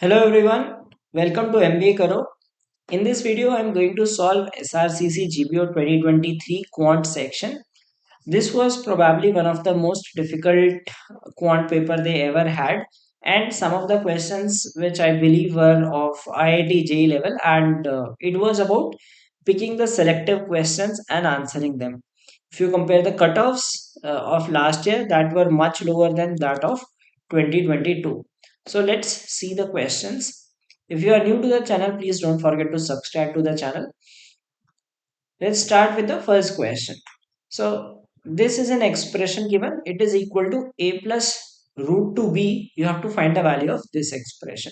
Hello everyone, welcome to MBA Karo. In this video, I am going to solve SRCC GBO 2023 quant section. This was probably one of the most difficult quant paper they ever had, and some of the questions which I believe were of IIT JEE level, and it was about picking the selective questions and answering them. If you compare the cutoffs of last year, that were much lower than that of 2022. So let's see the questions. If you are new to the channel, please don't forget to subscribe to the channel. Let's start with the first question. So this is an expression given. It is equal to a plus root 2b. You have to find the value of this expression.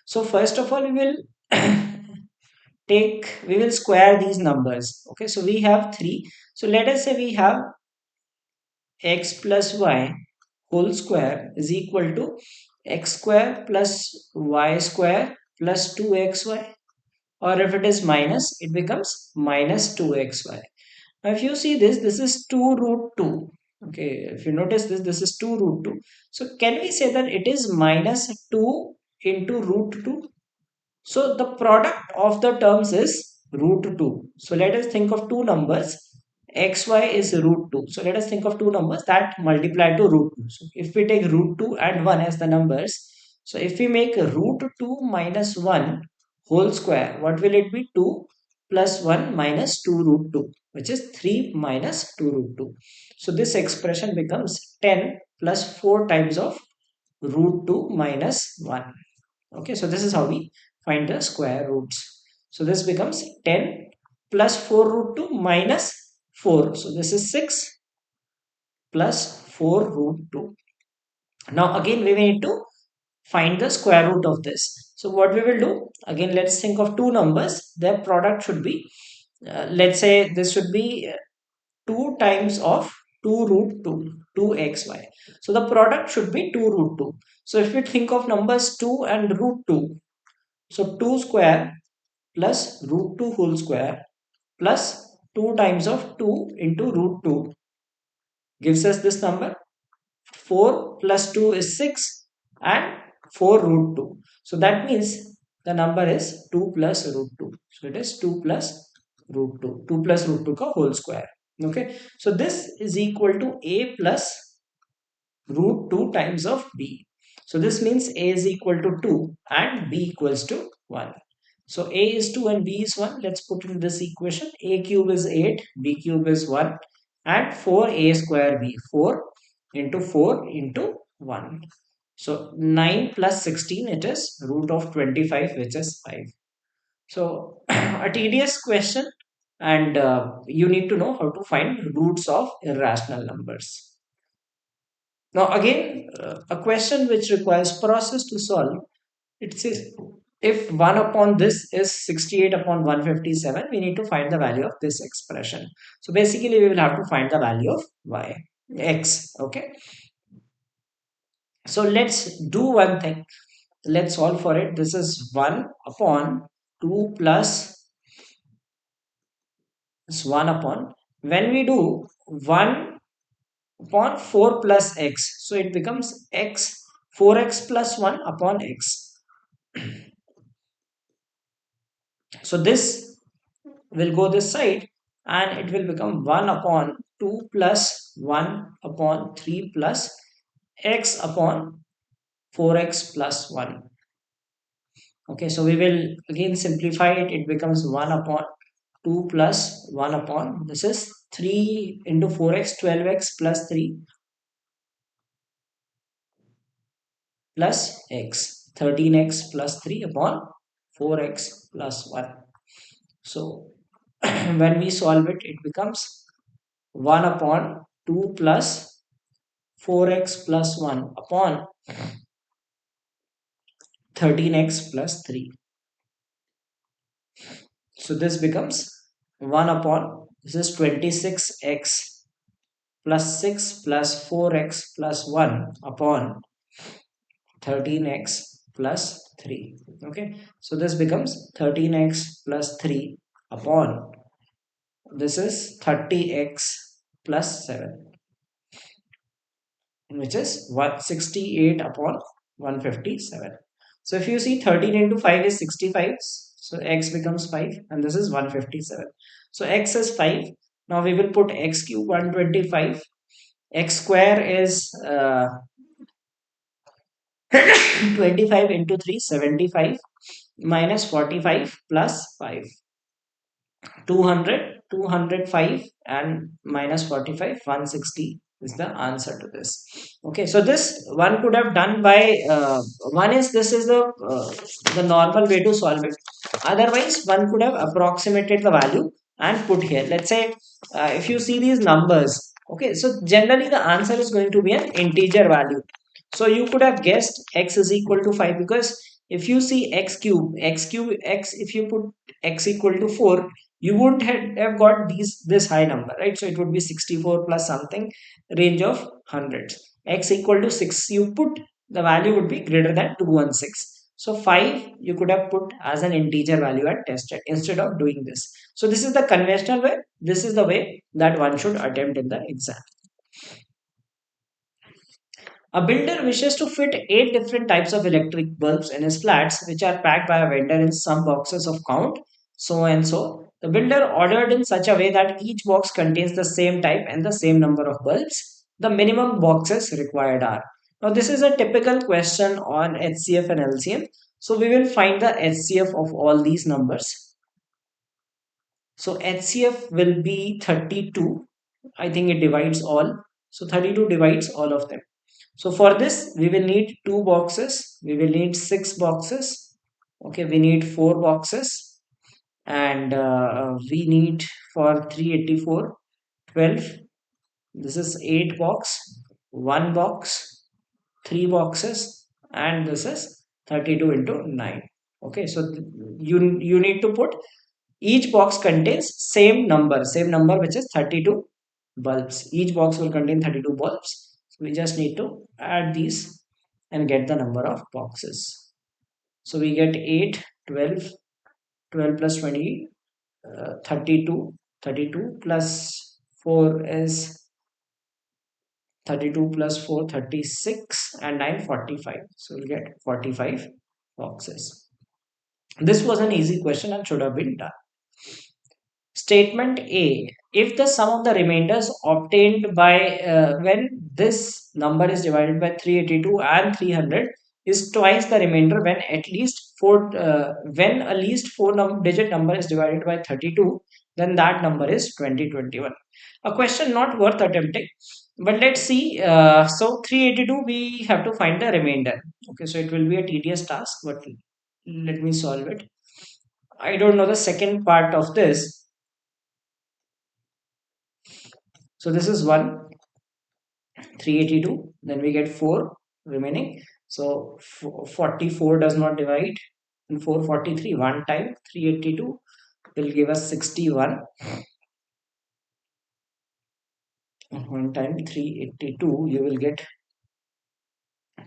So first of all, we will we will square these numbers. Okay, so we have 3. So let us say we have x plus y whole square is equal to x square plus y square plus 2xy, or if it is minus, it becomes minus 2xy. Now if you see this is 2 root 2. Okay, if you notice this is 2 root 2. So can we say that it is minus 2 into root 2? So the product of the terms is root 2. So let us think of two numbers. Xy is root 2. So let us think of two numbers that multiply to root 2. So if we take root 2 and 1 as the numbers, so if we make root 2 minus 1 whole square, what will it be? 2 plus 1 minus 2 root 2, which is 3 minus 2 root 2. So this expression becomes 10 plus 4 times of root 2 minus 1. Okay, so this is how we find the square roots. So this becomes 10 plus 4 root 2 minus 4. So this is 6 plus 4 root 2. Now again we need to find the square root of this. So what we will do, again let's think of two numbers. Their product should be, let's say this should be 2 times of 2 root 2, 2xy. So the product should be 2 root 2. So if we think of numbers 2 and root 2, so 2 square plus root 2 whole square plus 2 times of 2 into root 2 gives us this number. 4 plus 2 is 6 and 4 root 2. So that means the number is 2 plus root 2. So it is 2 plus root 2. 2 plus root 2 ka whole square. Okay. So this is equal to a plus root 2 times of b. So this means a is equal to 2 and b equals to 1. So a is 2 and b is 1. Let's put in this equation. A cube is 8, b cube is 1, and 4a square b. 4 into 4 into 1. So 9 plus 16, it is root of 25, which is 5. So a tedious question, and you need to know how to find roots of irrational numbers. Now again, a question which requires process to solve. It says if 1 upon this is 68 upon 157, we need to find the value of this expression. So basically we will have to find the value of x. Okay. So let's do one thing. Let's solve for it. This is 1 upon 2 plus this 1 upon. When we do 1 upon 4 plus x, so it becomes x 4x plus 1 upon x. So this will go this side and it will become 1 upon 2 plus 1 upon 3 plus x upon 4x plus 1. Okay, so we will again simplify it. It becomes 1 upon 2 plus 1 upon, this is 3 into 4x, 12x plus 3 plus x, 13x plus 3 upon 4x plus 1. So when we solve it, it becomes 1 upon 2 plus 4x plus 1 upon 13x plus 3. So this becomes 1 upon, this is 26x plus 6 plus 4x plus 1 upon 13x plus 3. Okay, so this becomes 13x plus 3 upon, this is 30x plus 7, which is 168 upon 157. So if you see 13 into 5 is 65. So x becomes 5 and this is 157. So x is 5. Now we will put x cube 125. X square is 25 into 3 75 minus 45 plus 5. 200, 205 and minus 45, 160 is the answer to this. Okay, so this one could have done by one is this is the normal way to solve it. Otherwise one could have approximated the value and put here. Let's say if you see these numbers, okay, so generally the answer is going to be an integer value. So you could have guessed x is equal to 5 because if you see x cube x, if you put x equal to 4, you wouldn't have got this high number, right? So it would be 64 plus something, range of hundreds. X equal to 6, you put the value would be greater than 216. So 5 you could have put as an integer value and tested instead of doing this. So this is the conventional way. This is the way that one should attempt in the exam. A builder wishes to fit 8 different types of electric bulbs in his flats, which are packed by a vendor in some boxes of count, so and so. The builder ordered in such a way that each box contains the same type and the same number of bulbs. The minimum boxes required are. Now, this is a typical question on HCF and LCM. So, we will find the HCF of all these numbers. So, HCF will be 32. I think it divides all. So, 32 divides all of them. So for this, we will need 2 boxes, we will need 6 boxes, okay, we need 4 boxes, and we need for 384, 12, this is 8 box, 1 box, 3 boxes, and this is 32 into 9. Okay, so you need to put each box contains same number which is 32 bulbs. Each box will contain 32 bulbs. So we just need to add these and get the number of boxes. So we get 8, 12, 12 plus 20, 32, 32 plus 4 is 32 plus 4, 36 and 9, 45. So we'll get 45 boxes. This was an easy question and should have been done. Statement A. If the sum of the remainders obtained by when this number is divided by 382 and 300 is twice the remainder when at least four when a least digit number is divided by 32, then that number is 2021. A question not worth attempting, but let's see. So 382 we have to find the remainder. Okay, so it will be a tedious task, but let me solve it. I don't know the second part of this. So this is 1, 382, then we get 4 remaining. So 44 does not divide, and 443 one time, 382 will give us 61. One time 382 you will get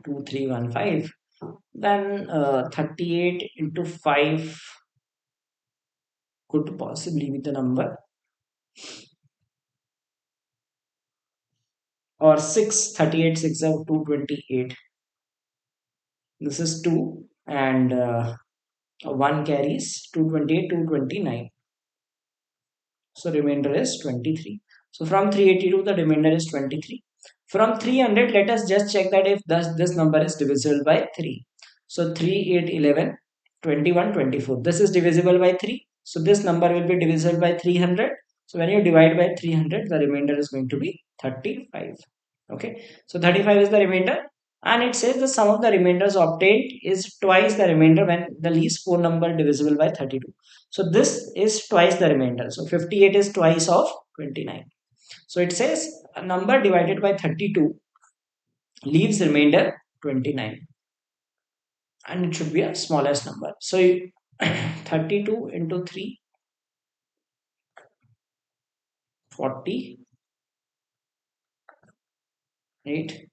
2315. Then 38 into 5 could possibly be the number, or 6, 38 6 of 228. This is 2 and 1 carries 228, 229. So remainder is 23. So from 382 the remainder is 23. From 300 let us just check that if this number is divisible by 3. So 3, 8, 11, 21, 24. This is divisible by 3. So this number will be divisible by 300. So when you divide by 300 the remainder is going to be 35. Okay. So 35 is the remainder. And it says the sum of the remainders obtained is twice the remainder when the least 4 number divisible by 32. So this is twice the remainder. So 58 is twice of 29. So it says a number divided by 32 leaves remainder 29. And it should be a smallest number. So 32 into 3, 40.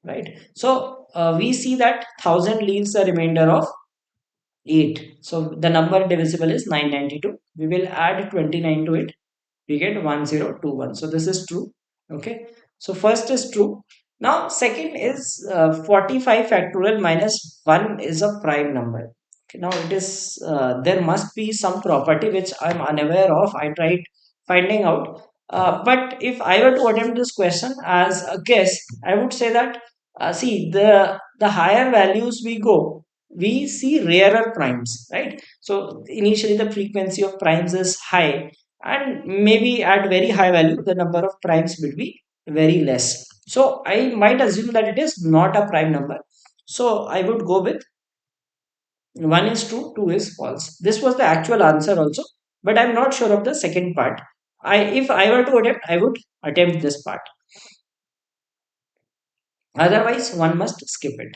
Right? So we see that 1000 leaves a remainder of 8. So the number divisible is 992. We will add 29 to it. We get 1021. So this is true. Okay. So first is true. Now, second is 45 factorial minus 1 is a prime number. Okay, now it is, there must be some property which I'm unaware of. I tried finding out. But if I were to attempt this question as a guess, I would say that, see, the higher values we go, we see rarer primes, right? So initially the frequency of primes is high, and maybe at very high value, the number of primes will be very less. So I might assume that it is not a prime number. So I would go with 1 is true, 2 is false. This was the actual answer also, but I'm not sure of the second part. If I were to attempt, I would attempt this part. Otherwise, one must skip it.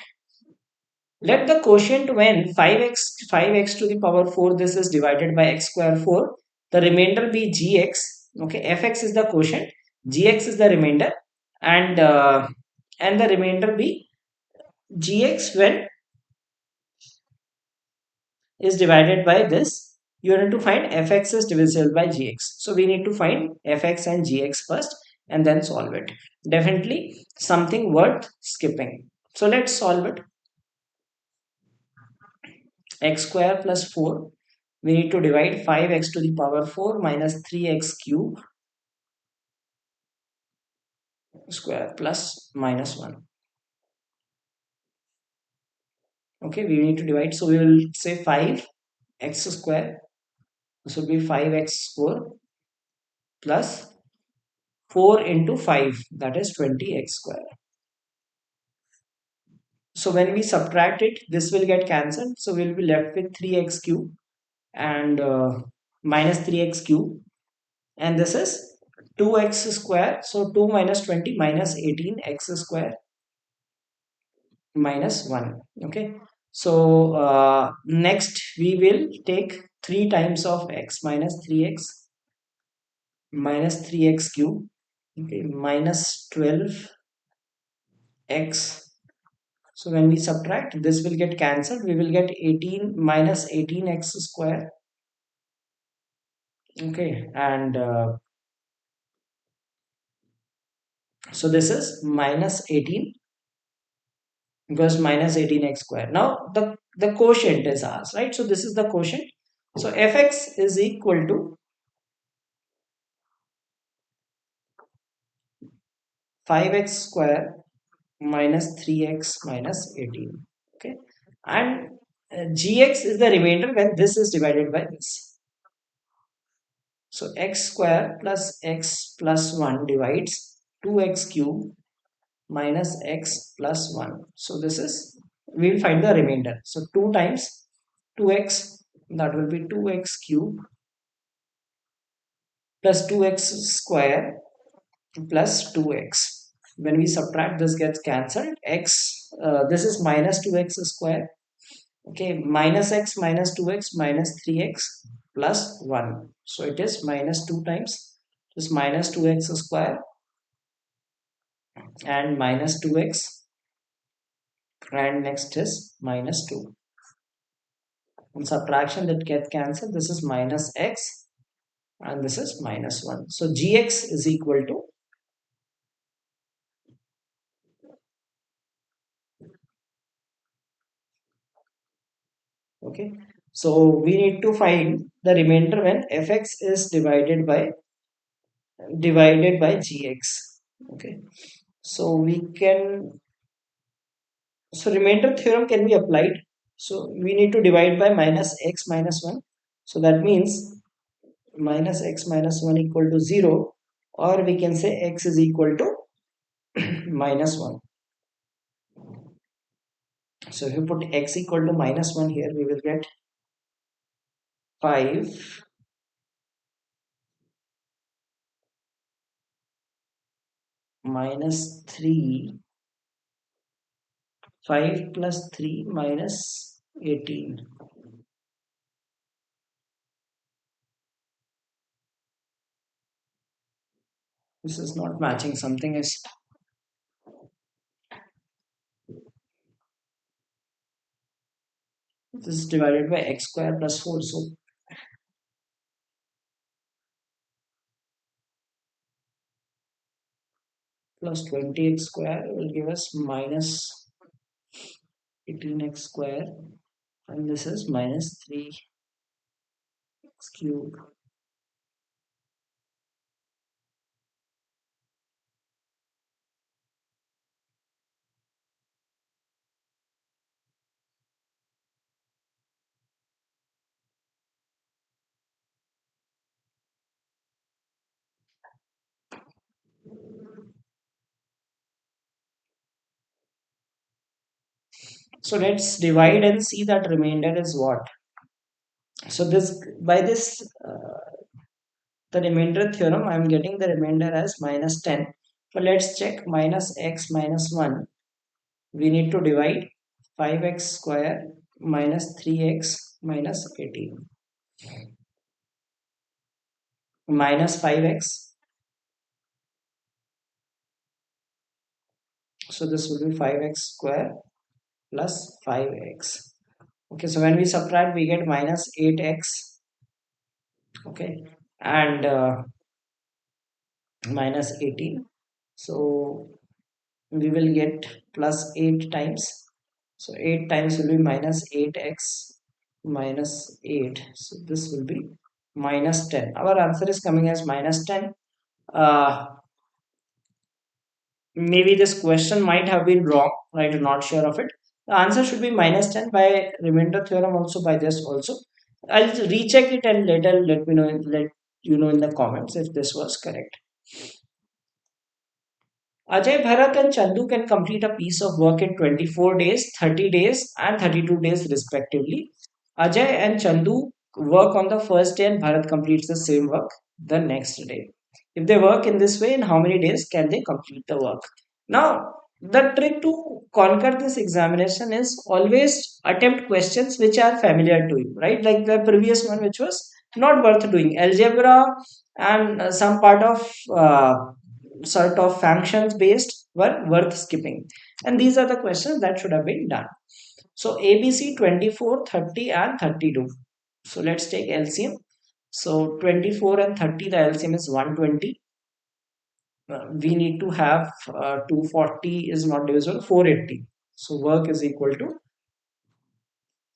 Let the quotient when 5x to the power 4, this is divided by x square 4, the remainder be gx. Okay, fx is the quotient, gx is the remainder, and the remainder be gx when is divided by this. You need to find fx is divisible by gx. So we need to find fx and gx first and then solve it. Definitely something worth skipping. So let's solve it. X square plus 4. We need to divide 5x to the power 4 minus 3x cube square plus minus 1. Okay, we need to divide. So we will say 5x square. This will be 5x square plus 4 into 5, that is 20x square. So when we subtract it, this will get cancelled. So we'll be left with 3x cube and minus 3x cube. And this is 2x square. So 2 minus 20 minus 18 x square minus 1. Okay. So next we will take 3 times of x minus 3x minus 3x cube. Okay. Minus 12x. So when we subtract, this will get cancelled. We will get 18 minus 18x square. Okay, and so this is minus 18 because minus 18x square. Now the quotient is ours, right? So this is the quotient. So fx is equal to 5x square minus 3x minus 18. Okay, and gx is the remainder when this is divided by this. So x square plus x plus 1 divides 2x cube minus x plus 1. So this is, we will find the remainder. So 2 times 2x, that will be 2x cube plus 2x square plus 2x. When we subtract, this gets cancelled. This is minus 2x square. Okay, minus x minus 2x minus 3x plus 1. So it is minus 2 times this minus 2x square and minus 2x, and next is minus 2. On subtraction, that gets cancelled. This is minus x and this is minus 1. So gx is equal to, okay, so we need to find the remainder when fx is divided by gx. Okay, so we can, so remainder theorem can be applied. So we need to divide by minus x minus 1. So that means minus x minus 1 equal to 0, or we can say x is equal to minus 1. So if you put x equal to minus 1 here, we will get 5 minus 3, 5 plus 3 minus 18. This is not matching, something is, this is divided by x square plus 4. So plus 20x square will give us minus 18x square, and this is minus 3x cube. So let's divide and see that remainder is what. So this by this the remainder theorem, I am getting the remainder as minus 10. So let's check minus x minus 1. We need to divide 5x square minus 3x minus 18 minus 5x. So this will be 5x square plus 5x. Okay, so when we subtract, we get minus 8x. Okay, and minus 18. So we will get plus 8 times. So 8 times will be minus 8x minus 8. So this will be minus 10. Our answer is coming as minus 10. Uh, Maybe this question might have been wrong, right? I'm not sure of it. The answer should be minus 10 by remainder theorem, also by this also. I'll recheck it and later let me know, let you know in the comments if this was correct. Ajay, Bharat and Chandu can complete a piece of work in 24 days, 30 days and 32 days respectively. Ajay and Chandu work on the first day and Bharat completes the same work the next day. If they work in this way, in how many days can they complete the work? Now, the trick to conquer this examination is always attempt questions which are familiar to you, right? Like the previous one, which was not worth doing. Algebra and some part of sort of functions based were worth skipping. And these are the questions that should have been done. So ABC 24, 30 and 32. So let's take LCM. So 24 and 30, the LCM is 120. We need to have 240 is not divisible, 480. So work is equal to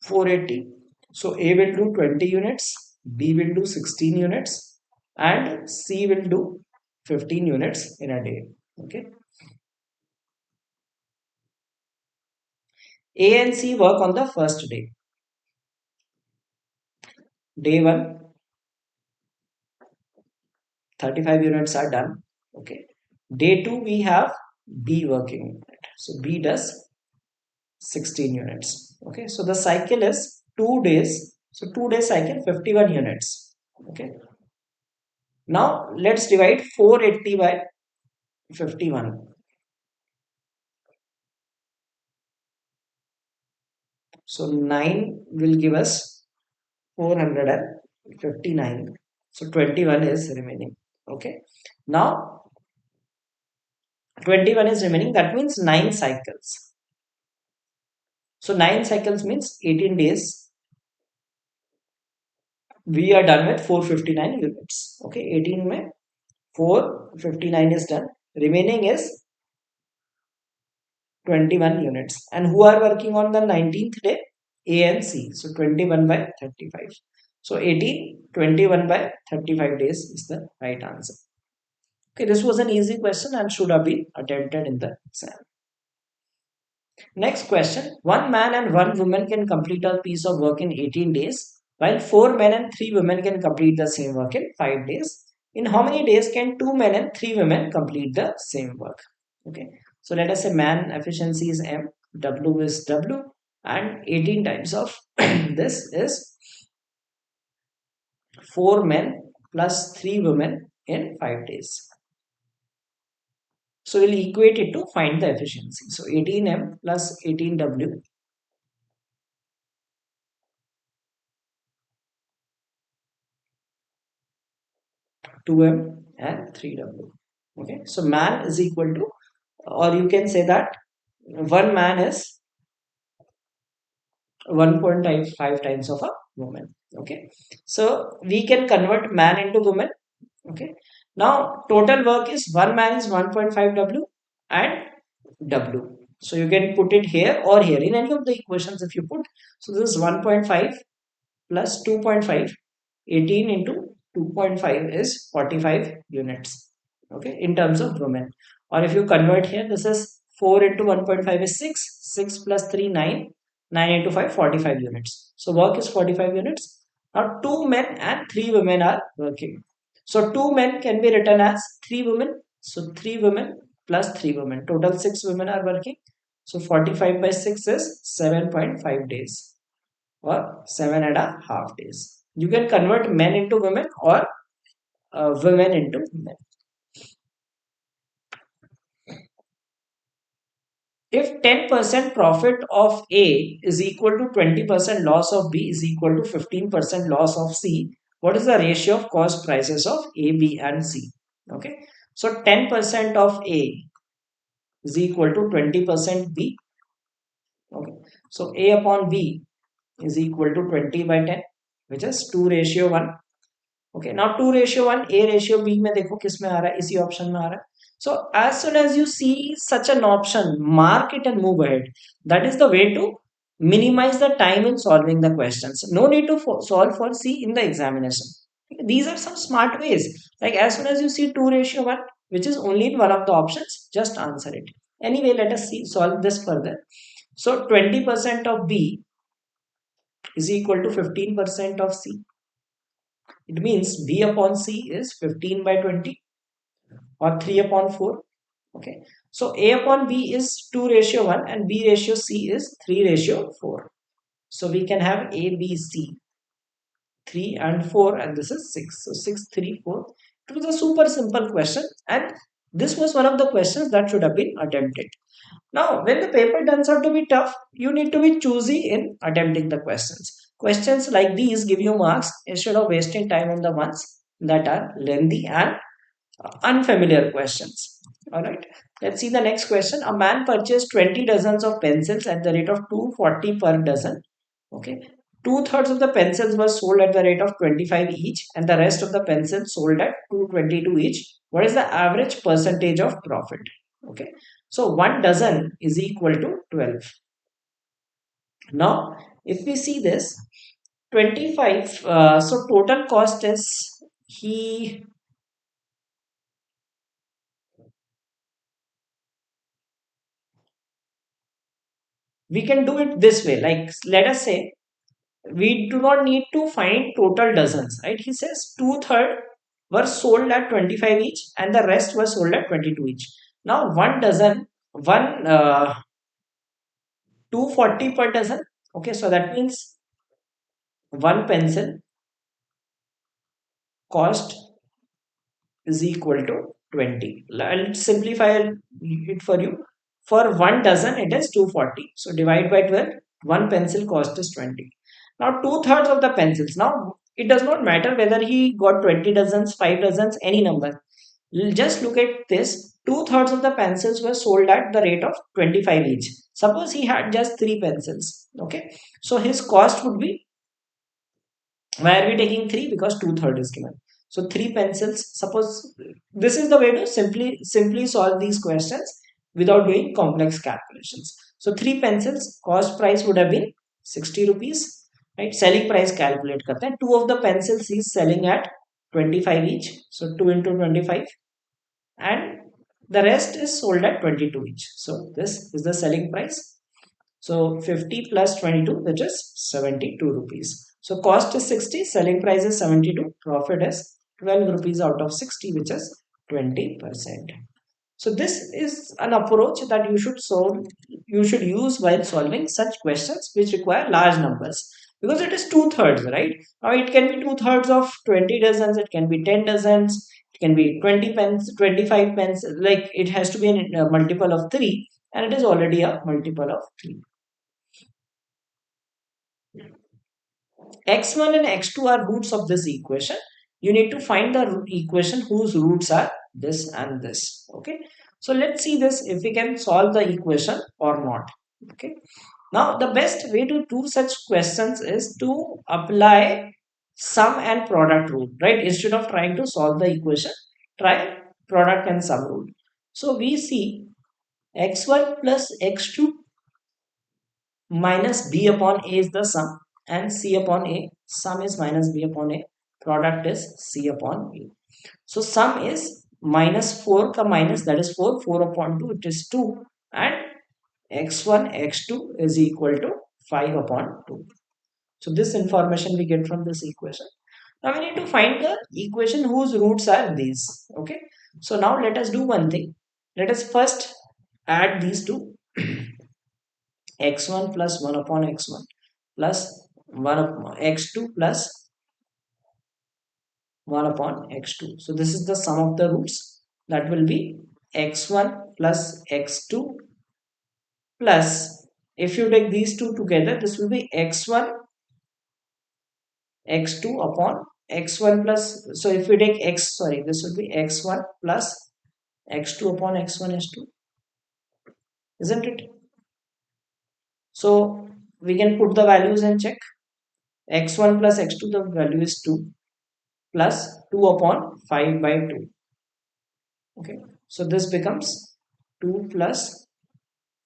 480. So A will do 20 units, B will do 16 units, and C will do 15 units in a day. Okay. A and C work on the first day. Day 1, 35 units are done. Okay. Day 2, we have B working on it. So B does 16 units. Okay. So the cycle is 2 days. So 2 day cycle, 51 units. Okay. Now let's divide 480 by 51. So 9 will give us 459. So 21 is remaining. Okay. Now 21 is remaining. That means 9 cycles. So 9 cycles means 18 days. We are done with 459 units. Okay. 18 में 459 is done. Remaining is 21 units. And who are working on the 19th day? A and C. So 21 by 35. So 18, 21 by 35 days is the right answer. Okay, this was an easy question and should have been attempted in the exam. Next question. One man and one woman can complete a piece of work in 18 days, while 4 men and 3 women can complete the same work in 5 days. In how many days can 2 men and 3 women complete the same work? Okay. So let us say man efficiency is M, W is W, and 18 times of this is 4 men plus 3 women in 5 days. So we'll equate it to find the efficiency. So 18M plus 18W, 2M and 3W. Okay, so man is equal to, or you can say that one man is 1.5 times of a woman. Okay, so we can convert man into woman. Okay, now total work is one man is 1.5 W and W. So you can put it here or here in any of the equations if you put. So this is 1.5 plus 2.5. 18 into 2.5 is 45 units. Okay, in terms of women. Or if you convert here, this is 4 into 1.5 is 6. 6 plus 3, 9. 9 into 5, 45 units. So work is 45 units. Now 2 men and 3 women are working. So 2 men can be written as 3 women. So 3 women plus 3 women. Total 6 women are working. So 45 by 6 is 7.5 days or 7.5 days. You can convert men into women or women into men. If 10% profit of A is equal to 20% loss of B is equal to 15% loss of C, what is the ratio of cost prices of A, B and C? Okay. So 10% of A is equal to 20% B. Okay. So A upon B is equal to 20 by 10, which is 2 ratio 1. Okay, now 2 ratio 1, A ratio B में देखो किस में आ रहा है, इसी option में आ रहा है. So as soon as you see such an option, mark it and move ahead. That is the way to minimize the time in solving the questions. No need to solve for C in the examination. These are some smart ways. Like as soon as you see 2 ratio 1, which is only in one of the options, just answer it. Anyway, let us see solve this further. So 20% of B is equal to 15% of C. It means B upon C is 15 by 20 or 3 upon 4. Okay. So A upon B is 2 ratio 1 and B ratio C is 3 ratio 4. So we can have A, B, C 3 and 4 and this is 6. So 6, 3, 4. It was a super simple question and this was one of the questions that should have been attempted. Now, when the paper turns out to be tough, you need to be choosy in attempting the questions. Questions like these give you marks instead of wasting time on the ones that are lengthy and unfamiliar questions. All right, let's see the next question. A man purchased 20 dozens of pencils at the rate of 240 per dozen. Okay, two-thirds of the pencils were sold at the rate of 25 each, and the rest of the pencils sold at 222 each. What is the average percentage of profit? Okay, so 1 dozen is equal to 12. Now, if we see this 25, so total cost is he we can do it this way. Like let us say we do not need to find total dozens, right? He says two-third were sold at 25 each and the rest were sold at 22 each. Now 1 dozen, 240 per dozen. Okay, so that means one pencil cost is equal to 20. I'll simplify it for you. For 1 dozen, it is 240. So divide by 12, one pencil cost is 20. Now, two-thirds of the pencils. Now, it does not matter whether he got 20 dozens, 5 dozens, any number. Just look at this. Two-thirds of the pencils were sold at the rate of 25 each. Suppose he had just 3 pencils. Okay. So his cost would be, why are we taking 3? Because two-thirds is given. So 3 pencils. Suppose this is the way to simply solve these questions without doing complex calculations. So 3 pencils cost price would have been 60 rupees. Right? Selling price calculate करते हैं. 2 of the pencils he is selling at 25 each. So 2 into 25 and the rest is sold at 22 each. So this is the selling price. So 50 plus 22, which is 72 rupees. So cost is 60, selling price is 72, profit is 12 rupees out of 60, which is 20%. So this is an approach that you should use while solving such questions which require large numbers, because it is two-thirds, right? Now it can be two-thirds of 20 dozens, it can be 10 dozens, it can be 20 pence, 25 pence, like it has to be a multiple of 3 and it is already a multiple of 3. X1 and X2 are roots of this equation. You need to find the equation whose roots are this and this. Okay. So let's see this if we can solve the equation or not. Okay. Now the best way to do such questions is to apply sum and product rule, right? Instead of trying to solve the equation, try product and sum rule. So we see x1 plus x2 minus b upon a is the sum, and c upon a, sum is minus b upon a, product is c upon a. So sum is minus 4 ka minus, that is 4, 4 upon 2 it is 2, and x1 x2 is equal to 5 upon 2. So this information we get from this equation. Now we need to find the equation whose roots are these. Okay. So now let us do one thing. Let us first add these two. x1 plus 1 upon x1 plus 1 upon x2 plus 1 upon x2. So this is the sum of the roots. That will be x1 plus x2 plus, if you take these two together, this will be x1 x2 upon x1 plus, so if we take x, sorry, this will be x1 plus x2 upon x1 x2, isn't it? So we can put the values and check. X1 plus x2, the value is 2 plus 2 upon 5 by 2. Okay, so this becomes 2 plus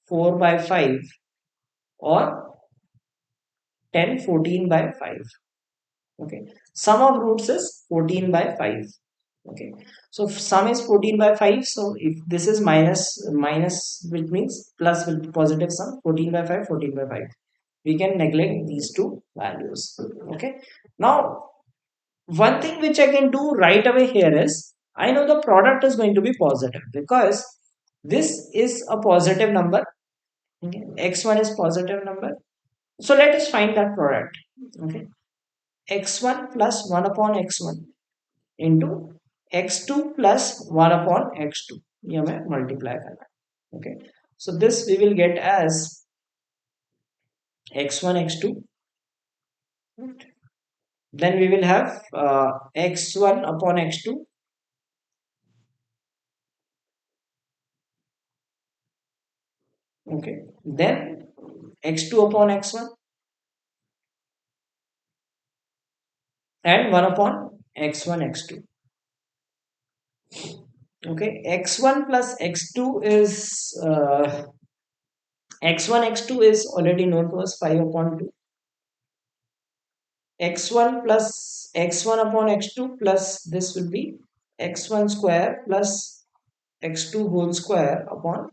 4 by 5, or 10 14 by 5. Okay, sum of roots is 14 by 5. Okay, so sum is 14 by 5, so if this is minus, which means plus will be positive sum, 14 by 5, 14 by 5, we can neglect these two values. Okay, now one thing which I can do right away here is, I know the product is going to be positive because this is a positive number. Okay, x1 is positive number, so let us find that product. Okay, x1 plus 1 upon x1 into x2 plus 1 upon x2, ये हमें multiply करना है. Okay, so this we will get as x1 x2, then we will have x1 upon x2, okay, then x2 upon x1 and 1 upon x1 x2. Okay, x1 plus x2 is x1 x2 is already known to us, 5 upon 2. x1 plus x1 upon x2 plus this will be x1 square plus x2 whole square upon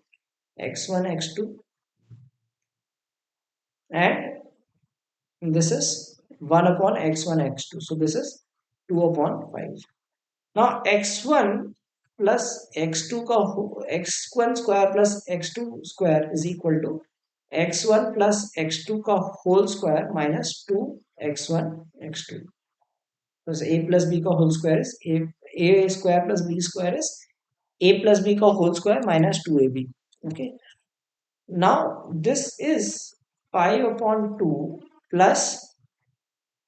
x1 x2, and this is 1 upon x1 x2, so this is 2 upon 5. Now x1 plus x2 का x1 square plus x2 square is equal to x1 plus x2 का whole square minus 2 x1 x2. So a plus b का whole square is a square plus b square is a plus b का whole square minus 2ab. Okay. Now this is 5 upon 2 plus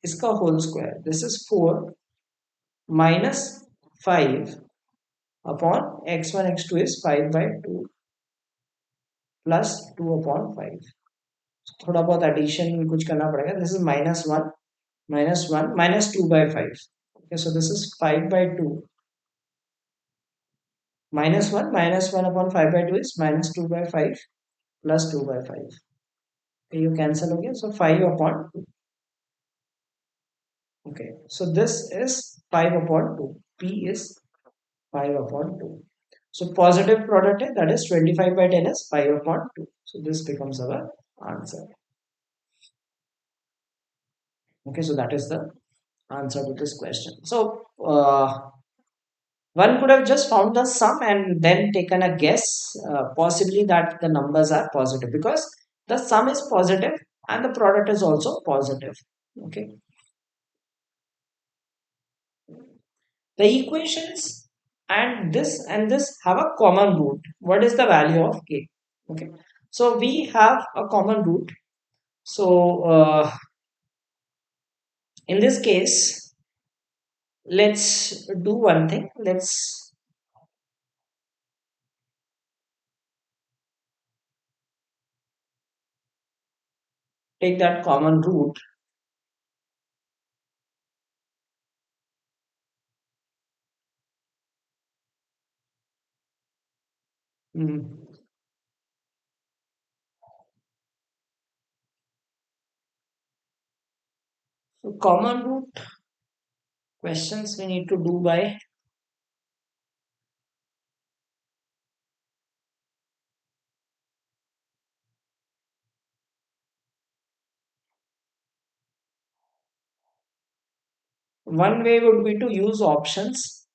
इसका whole square. This is 4 minus 5 upon x1 x2 is 5 by 2 plus 2 upon 5. थोड़ा बहुत addition कुछ करना पड़ेगा. This is -1 minus 2 by 5. Okay, so this is 5 by 2 -1 upon 5 by 2 is minus 2 by 5 plus 2 by 5. Okay, you cancel हो गया, so 5 upon 2. Okay, so this is 5 upon 2. P is 5 upon 2. So positive product है, that is 25 by 10 is 5 upon 2. So this becomes our answer. Okay, so that is the answer to this question. So one could have just found the sum and then taken a guess, possibly that the numbers are positive because the sum is positive and the product is also positive. Okay, the equations and this have a common root. What is the value of k? Okay, so we have a common root. So in this case, let's do one thing. Let's take that common root. Hmm. common root questions we need to do by one way would be to use options.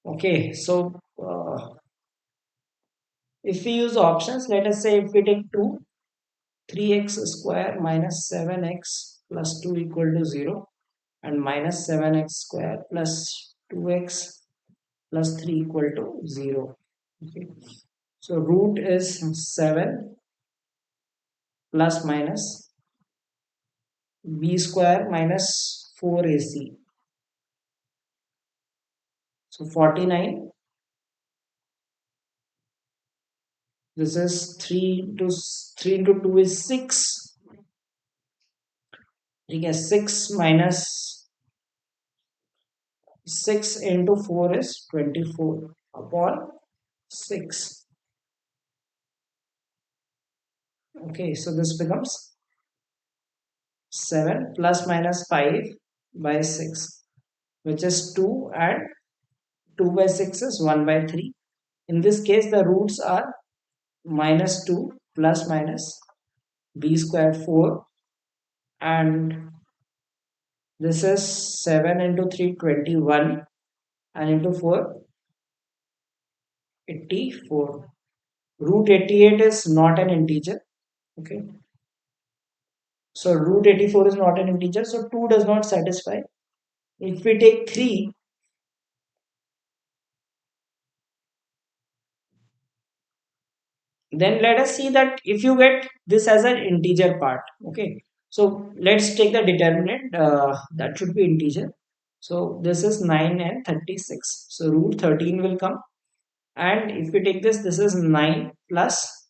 Okay, so if we use options, let us say if we take 2, 3x square minus 7x plus 2 equal to 0 and minus 7x square plus 2x plus 3 equal to 0. Okay. So root is 7 plus minus b square minus 4ac. So 49. This is 3 into 2 is 6. You get 6 minus 6 into 4 is 24 upon 6. Okay, so this becomes 7 plus minus 5 by 6, which is 2, and 2 by 6 is 1 by 3. In this case, the roots are minus 2 plus minus b square 4, and this is 7 into 3 21, and into 4 84. Root 88 is not an integer. Okay, so root 84 is not an integer, so 2 does not satisfy. If we take 3, then let us see that if you get this as an integer part. Okay, so let's take the determinant, that should be integer. So this is 9 and 36, so root 13 will come, and if we take this is 9 plus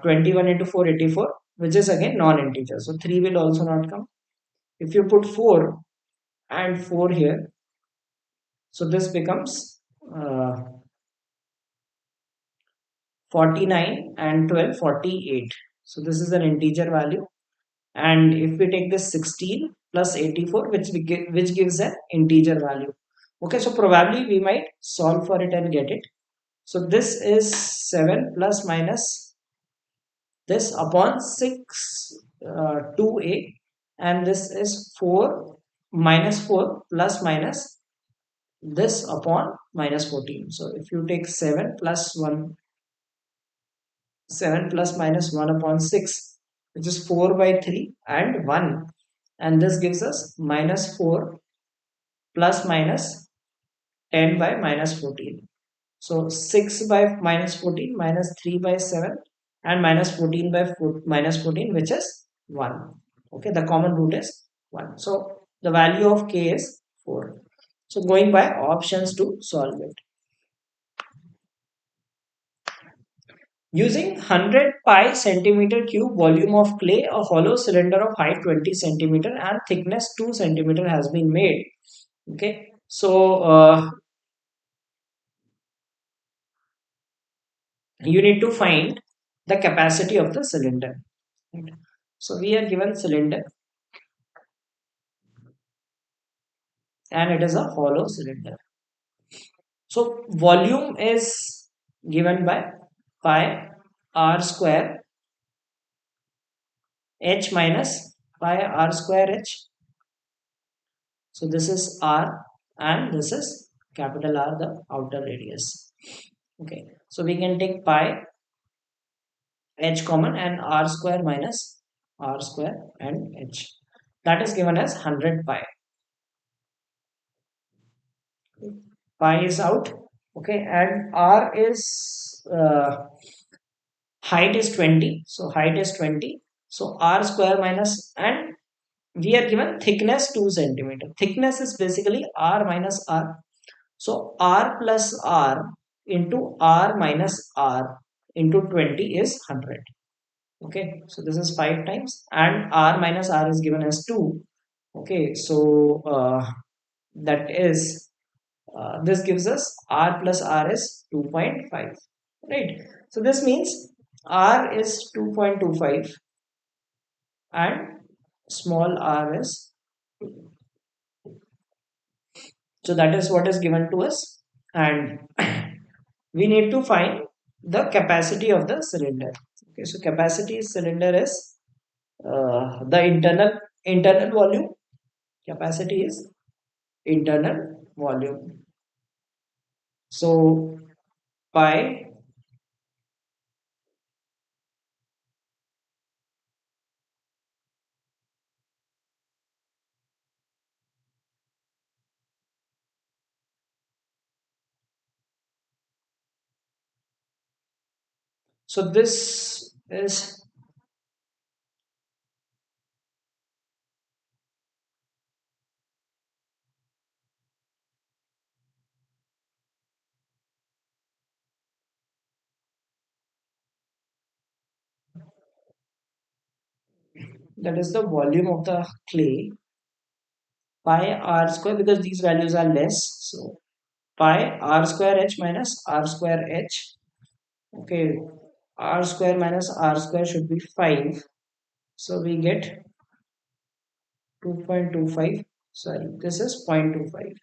21 into 4 84, which is again non-integer, so 3 will also not come. If you put 4 and 4 here, so this becomes 49 and 12 48. So this is an integer value, and if we take this 16 plus 84, which gives an integer value. Okay, so probably we might solve for it and get it. So this is 7 plus minus this upon 6 2a, and this is 4 minus 4 plus minus this upon minus 14. So if you take 7 plus 1, 7 plus minus 1 upon 6, which is 4 by 3 and 1, and this gives us minus 4 plus minus 10 by minus 14. So 6 by minus 14 minus 3 by 7 and minus 14 by minus 14, which is 1. Okay, the common root is 1. So the value of k is 4. So going by options to solve it. Using 100 pi centimeter cube volume of clay, a hollow cylinder of height 20 centimeter and thickness 2 centimeter has been made. Okay, so you need to find the capacity of the cylinder. Right? So we are given cylinder, and it is a hollow cylinder. So volume is given by pi r square h minus pi r square h. So this is r, and this is capital R, the outer radius. Okay, so we can take pi h common and r square minus r square and h. That is given as 100 pi. Pi is out. Okay, and r is height is 20. So height is 20. So r square minus, and we are given thickness 2 centimeter. Thickness is basically r minus r. So r plus r into r minus r into 20 is 100. Okay, so this is 5 times, and r minus r is given as 2. Okay, so that is this gives us r plus r is 2.5, right? So this means R is 2.25 and small r is, so that is what is given to us, and we need to find the capacity of the cylinder. Okay, so capacity cylinder is the internal volume. Capacity is internal volume. So pi, so this is, that is the volume of the clay, pi r square, because these values are less, so pi r square h minus r square h. Okay, r square minus r square should be 5, so we get 2.25. Sorry, this is 0.25.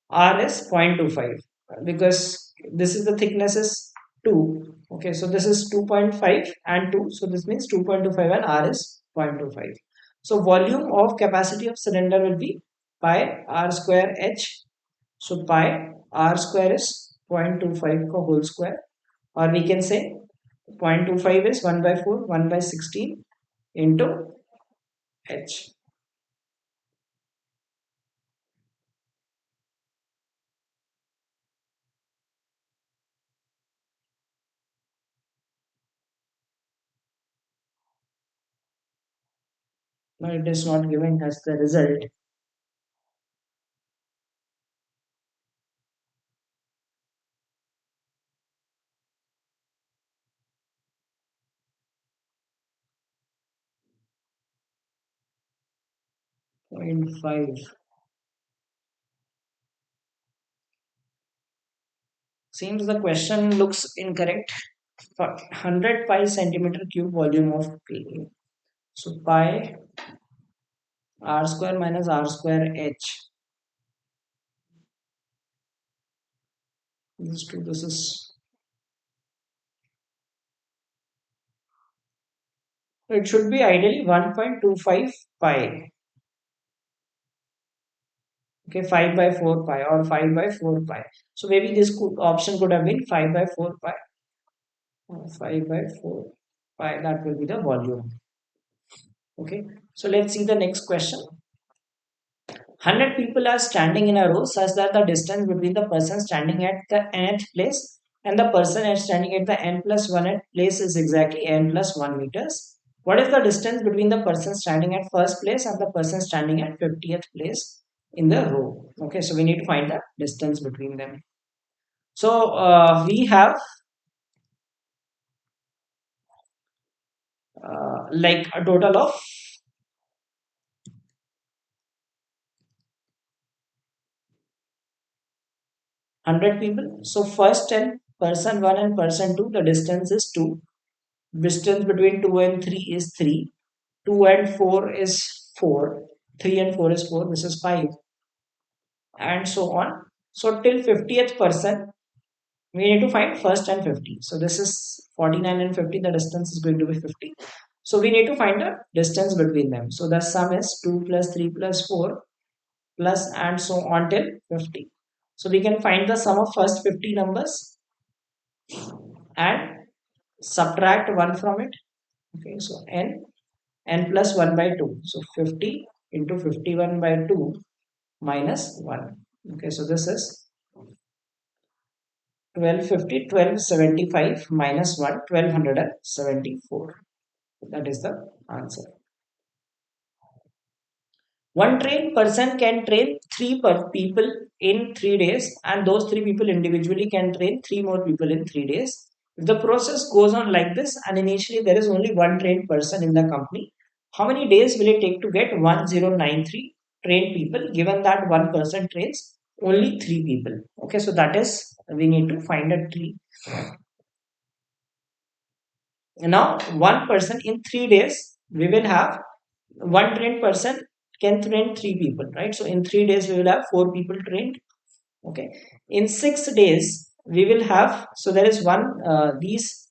R is 0.25 because this is the thickness is 2. Okay, so this is 2.5 and 2. So this means 2.25 and R is 0.25. So volume of capacity of cylinder will be pi R square H. So pi R square is 0.25 का whole square, or we can say 0.25 is 1 by 4, 1 by 16 into H. Now it is not giving us the result. 0.5. Seems the question looks incorrect. 100 pi centimeter cube volume of clay. So pi r square minus r square h. This is, it should be ideally 1.25 pi. Okay, 5 by 4 pi or 5 by 4 pi. So maybe this option could have been 5 by 4 pi or 5 by 4 pi. That will be the volume. Okay, so let's see the next question. 100 people are standing in a row such that the distance between the person standing at the nth place and the person standing at the n plus 1th place is exactly n plus 1 meters. What is the distance between the person standing at first place and the person standing at 50th place in the row? Okay, so we need to find the distance between them. So we have like a total of 100 people. So first and person 1 and person 2, the distance is 2. Distance between 2 and 3 is 3. 2 and 4 is 4. 3 and 4 is 4. This is 5. And so on. So till 50th person, we need to find first and 50. So this is 49 and 50. The distance is going to be 50. So we need to find the distance between them. So the sum is 2 plus 3 plus 4 plus and so on till 50. So we can find the sum of first 50 numbers and subtract 1 from it. Okay, so n plus 1 by 2. So 50 into 51 by 2 minus 1. Okay, so this is 1250, 1275 minus 1, 1274. That is the answer. One trained person can train three per people in 3 days, and those three people individually can train three more people in 3 days. If the process goes on like this, and initially there is only one trained person in the company, how many days will it take to get 1093 trained people, given that one person trains only three people? Okay, so that is, we need to find a tree. Now, one person in 3 days, we will have one trained person can train three people, right? So in 3 days, we will have four people trained. Okay. In 6 days, we will have, so there is one, these,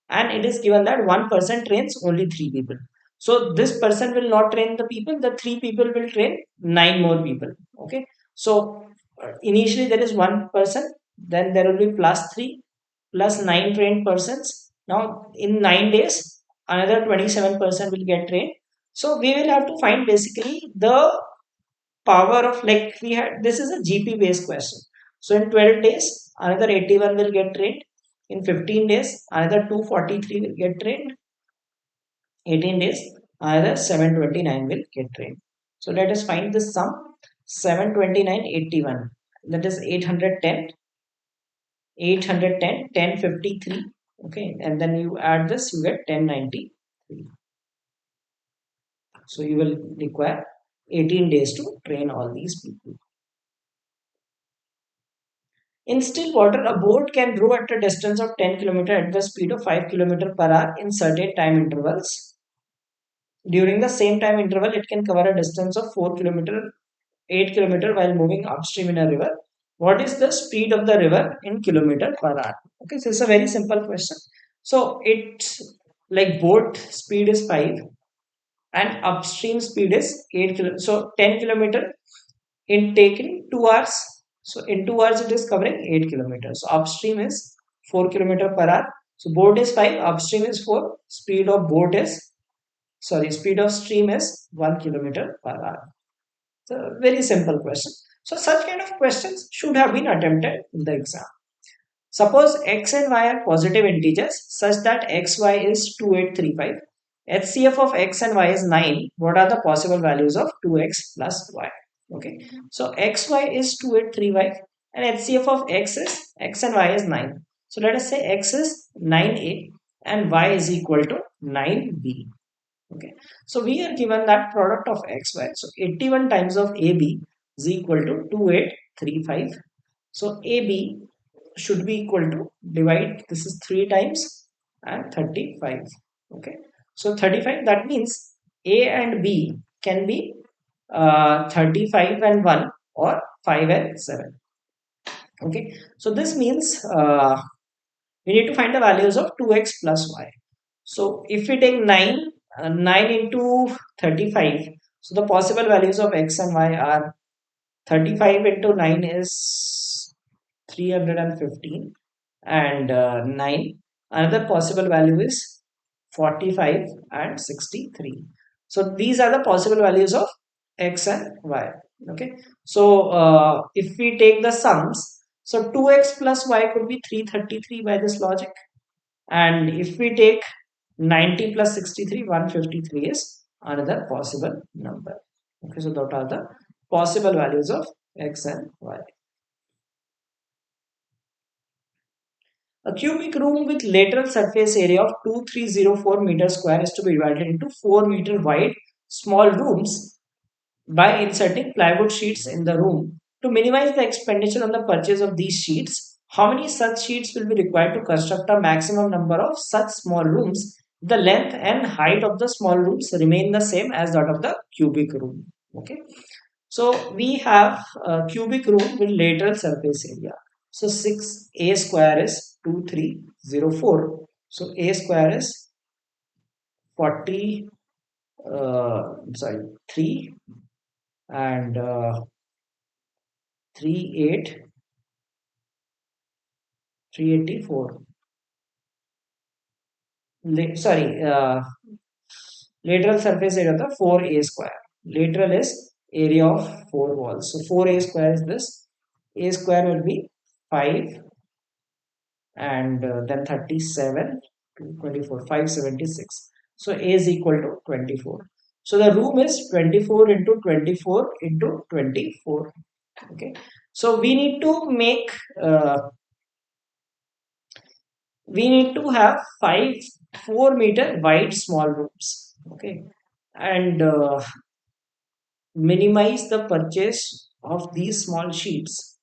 and it is given that one person trains only three people. So this person will not train the people, the three people will train nine more people. Okay. So initially there is one person, then there will be plus three, plus nine trained persons. Now in 9 days, another 27% will get trained. So we will have to find basically the power of, like we had, this is a GP based question. So in 12 days, another 81 will get trained. In 15 days, another 243 will get trained. 18 days, another 729 will get trained. So let us find this sum. 729 81. That is 810. 810, 1053. Okay, and then you add this, you get 1093. So you will require 18 days to train all these people. In still water, a boat can row at a distance of 10 km at the speed of 5 km per hour in certain time intervals. During the same time interval, it can cover a distance of 4 km, 8 km while moving upstream in a river. What is the speed of the river in kilometer per hour? Okay, so it's a very simple question. So it's like boat speed is 5 and upstream speed is 8 km. So 10 kilometer in taking 2 hours. So in 2 hours, it is covering 8 kilometers. So upstream is 4 kilometer per hour. So boat is 5, upstream is 4. Speed of boat is, sorry, speed of stream is 1 kilometer per hour. So very simple question. So such kind of questions should have been attempted in the exam. Suppose x and y are positive integers such that xy is 2835. HCF of x and y is 9. What are the possible values of 2x plus y? Okay, so xy is 2835 and HCF of x is x and y is 9. So let us say x is 9a and y is equal to 9b. Okay, so we are given that product of xy. So 81 times of AB is equal to 2835. So AB should be equal to, divide, this is 3 times and 35. Okay, so 35, that means A and B can be 35 and 1 or 5 and 7. Okay, so this means we need to find the values of 2x plus y. So if we take 9, 9 into 35, so the possible values of x and y are 35 into 9 is 315 and 9. Another possible value is 45 and 63. So these are the possible values of x and y. Okay, so if we take the sums, so 2x plus y could be 333 by this logic, and if we take 90 plus 63, 153 is another possible number. Okay, so that are the possible values of x and y. A cubic room with lateral surface area of 2304 meters square is to be divided into 4-meter wide small rooms by inserting plywood sheets in the room. To minimize the expenditure on the purchase of these sheets, how many such sheets will be required to construct a maximum number of such small rooms? The length and height of the small rooms remain the same as that of the cubic room. Okay. So we have a cubic room with lateral surface area. So 6a square is 2304. So a square is 40, sorry, 3 and 3 8 384. Sorry, lateral surface area of the 4a square. Lateral is area of 4 walls. So 4a square is this. A square will be 5 and then 37 to 24, 576. So A is equal to 24. So the room is 24 into 24 into 24. Okay. So we need to have 4-meter wide small rooms. Okay. And minimize the purchase of these small sheets.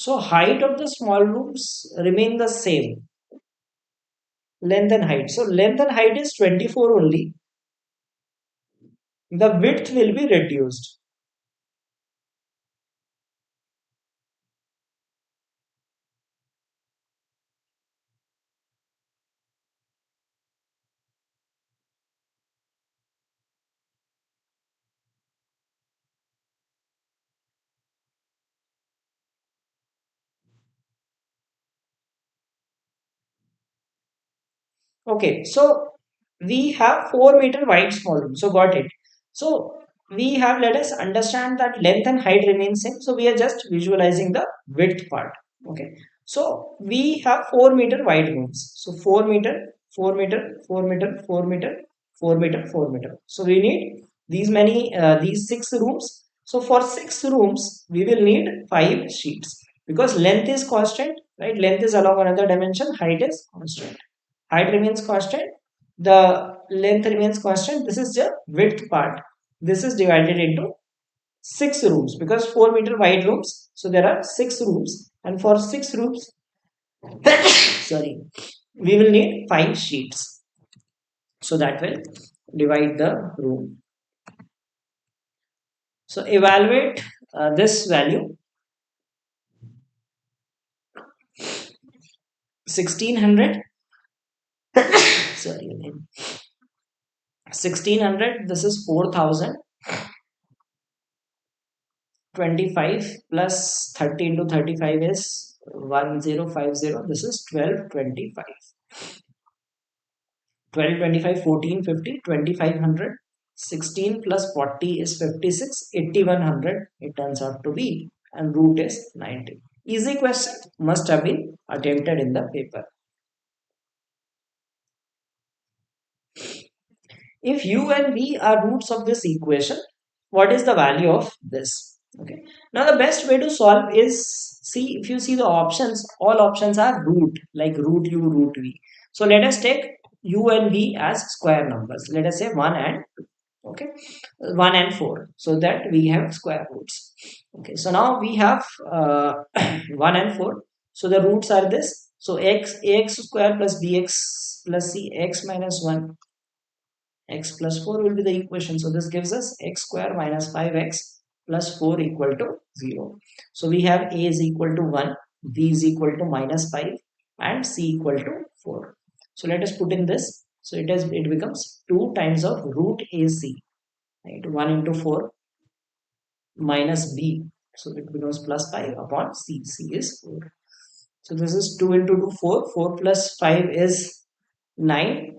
So height of the small rooms remain the same, length and height. So length and height is 24 only. The width will be reduced. Okay, so we have 4 meter wide small room. So got it. So we have, let us understand that length and height remain same. So we are just visualizing the width part. Okay. So we have 4 meter wide rooms. So 4 meter, 4 meter, 4 meter, 4 meter, 4 meter, 4 meter. So we need these many, these 6 rooms. So for 6 rooms, we will need 5 sheets because length is constant, right? Length is along another dimension, height is constant. Height remains constant, the length remains constant. This is the width part. This is divided into 6 rooms because 4 meter wide rooms, so there are 6 rooms, and for 6 rooms sorry, we will need 5 sheets, so that will divide the room. So evaluate this value. 1600 sorry, 1600, this is 4000. 25 plus 30 into 35 is 1050. This is 1225. 1225, 1450, 2500. 16 plus 40 is 56. 8100 it turns out to be, and root is 90. Easy question, must have been attempted in the paper. If u and v are roots of this equation, what is the value of this? Okay. Now the best way to solve is, see, if you see the options, all options are root, like root u, root v. So let us take u and v as square numbers. Let us say 1 and 2. Okay, 1 and 4, so that we have square roots. Okay, so now we have 1 and 4. So the roots are this. So ax square plus bx plus c, x minus 1, x plus 4 will be the equation. So this gives us x square minus 5x plus 4 equal to 0. So we have a is equal to 1, b is equal to minus 5, and c equal to 4. So let us put in this. So it becomes 2 times of root ac, right? 1 into 4 minus b. So it becomes plus 5 upon c. C is 4. So this is 2 into 2, 4. 4 plus 5 is 9.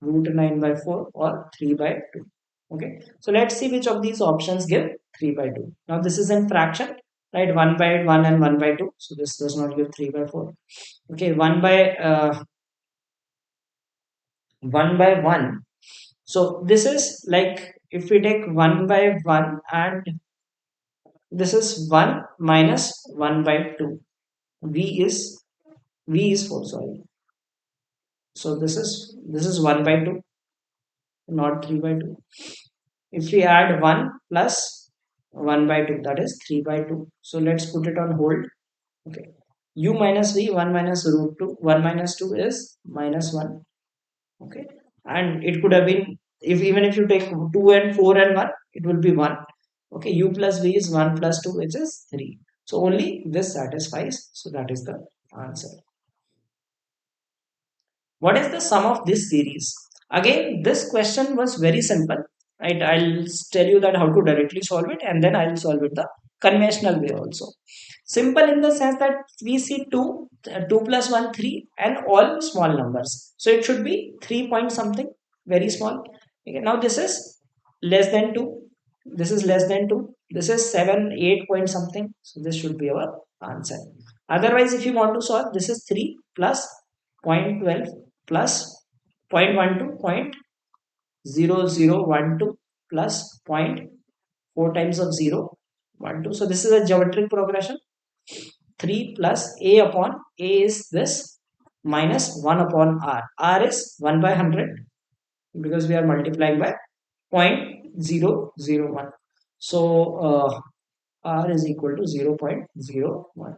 Root 9 by 4 or 3 by 2. Okay, so let's see which of these options give 3 by 2. Now this is in fraction, right? 1 by 1 and 1 by 2, so this does not give 3 by 4. Okay, 1 by 1. So this is like, if we take 1 by 1, and this is 1 minus 1 by 2. V is 4, sorry. So this is 1 by 2, not 3 by 2. If we add 1 plus 1 by 2, that is 3 by 2. So let's put it on hold. Okay. U minus v, 1 minus root 2. 1 minus 2 is minus 1. Okay. And it could have been, if even if you take 2 and 4 and 1, it will be 1. Okay. U plus v is 1 plus 2, which is 3. So only this satisfies. So that is the answer. What is the sum of this series? Again, this question was very simple, right? I'll tell you that how to directly solve it, and then I'll solve it the conventional way also. Simple in the sense that we see 2, 2 plus 1, 3, and all small numbers. So it should be 3 point something, very small. Okay, now this is less than 2. This is less than 2. This is 7, 8 point something. So this should be our answer. Otherwise, if you want to solve, this is 3 plus 0.12 plus 0.12, 0.0012 plus 0.4 times of 0, 1, 2. So this is a geometric progression. 3 plus a upon a is this, minus 1 upon r. R is 1 by 100 because we are multiplying by 0.001. So R is equal to 0.01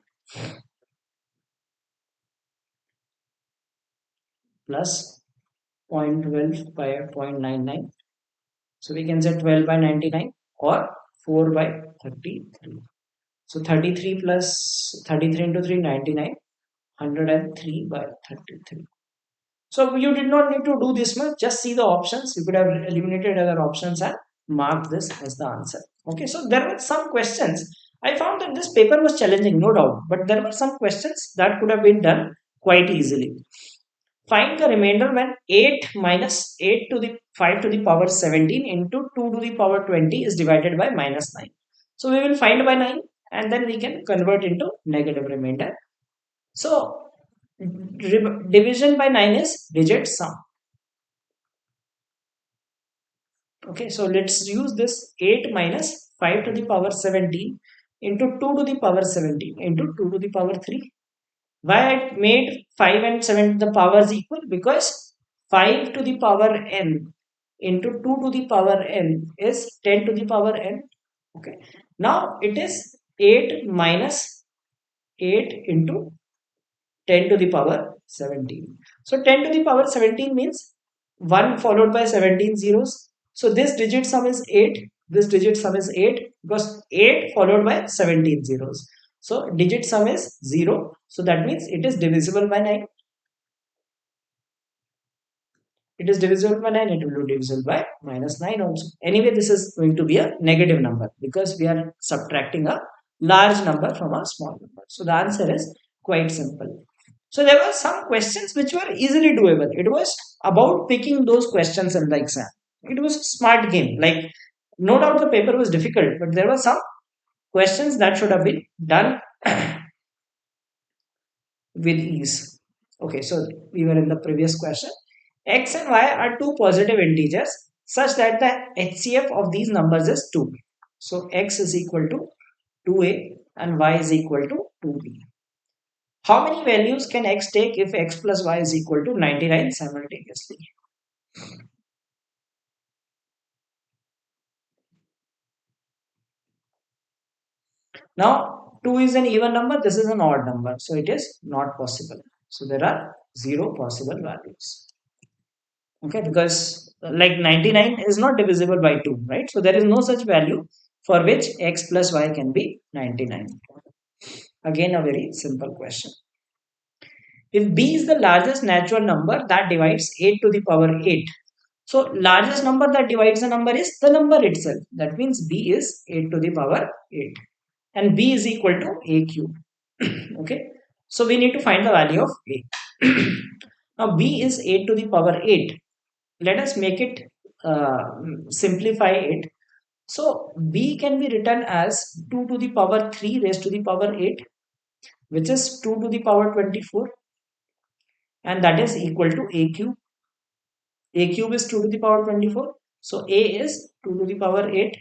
plus 0.12 by 0.99. So we can say 12 by 99 or 4 by 33. So 33 plus 33 into 3, 99. 103 by 33. So you did not need to do this much. Just see the options. You could have eliminated other options and mark this as the answer. Okay, so there were some questions. I found that this paper was challenging, no doubt, but there were some questions that could have been done quite easily. Find the remainder when 8 minus 8 to the 5 to the power 17 into 2 to the power 20 is divided by minus 9. So we will find by 9 and then we can convert into negative remainder. So division by 9 is digit sum. Okay, so let's use this 8 minus 5 to the power 17 into 2 to the power 17 into 2 to the power 3. Why I made 5 and 7 the powers equal? Because 5 to the power n into 2 to the power n is 10 to the power n. Okay, now it is 8 minus 8 into 10 to the power 17. So 10 to the power 17 means 1 followed by 17 zeros. So this digit sum is 8. This digit sum is 8 because 8 followed by 17 zeros. So digit sum is 0. So that means it is divisible by 9. It is divisible by 9. It will be divisible by minus 9 also. Anyway, this is going to be a negative number because we are subtracting a large number from a small number. So the answer is quite simple. So there were some questions which were easily doable. It was about picking those questions in the exam. It was a smart game. Like, no doubt the paper was difficult, but there were some questions that should have been done with ease. Okay, so we were in the previous question. X and Y are two positive integers such that the HCF of these numbers is 2. So X is equal to 2A and Y is equal to 2B. How many values can X take if X plus Y is equal to 99 simultaneously? Now 2 is an even number, this is an odd number, so it is not possible. So there are 0 possible values. Okay, because like 99 is not divisible by 2, right? So there is no such value for which X plus Y can be 99. Again, a very simple question. If B is the largest natural number that divides 8 to the power 8, so largest number that divides a number is the number itself. That means B is 8 to the power 8 and B is equal to A cube. Okay, so we need to find the value of A. Now B is 8 to the power 8. Let us make it simplify it. So B can be written as 2 to the power 3 raised to the power 8, which is 2 to the power 24, and that is equal to A cube. A cube is 2 to the power 24. So A is 2 to the power 8.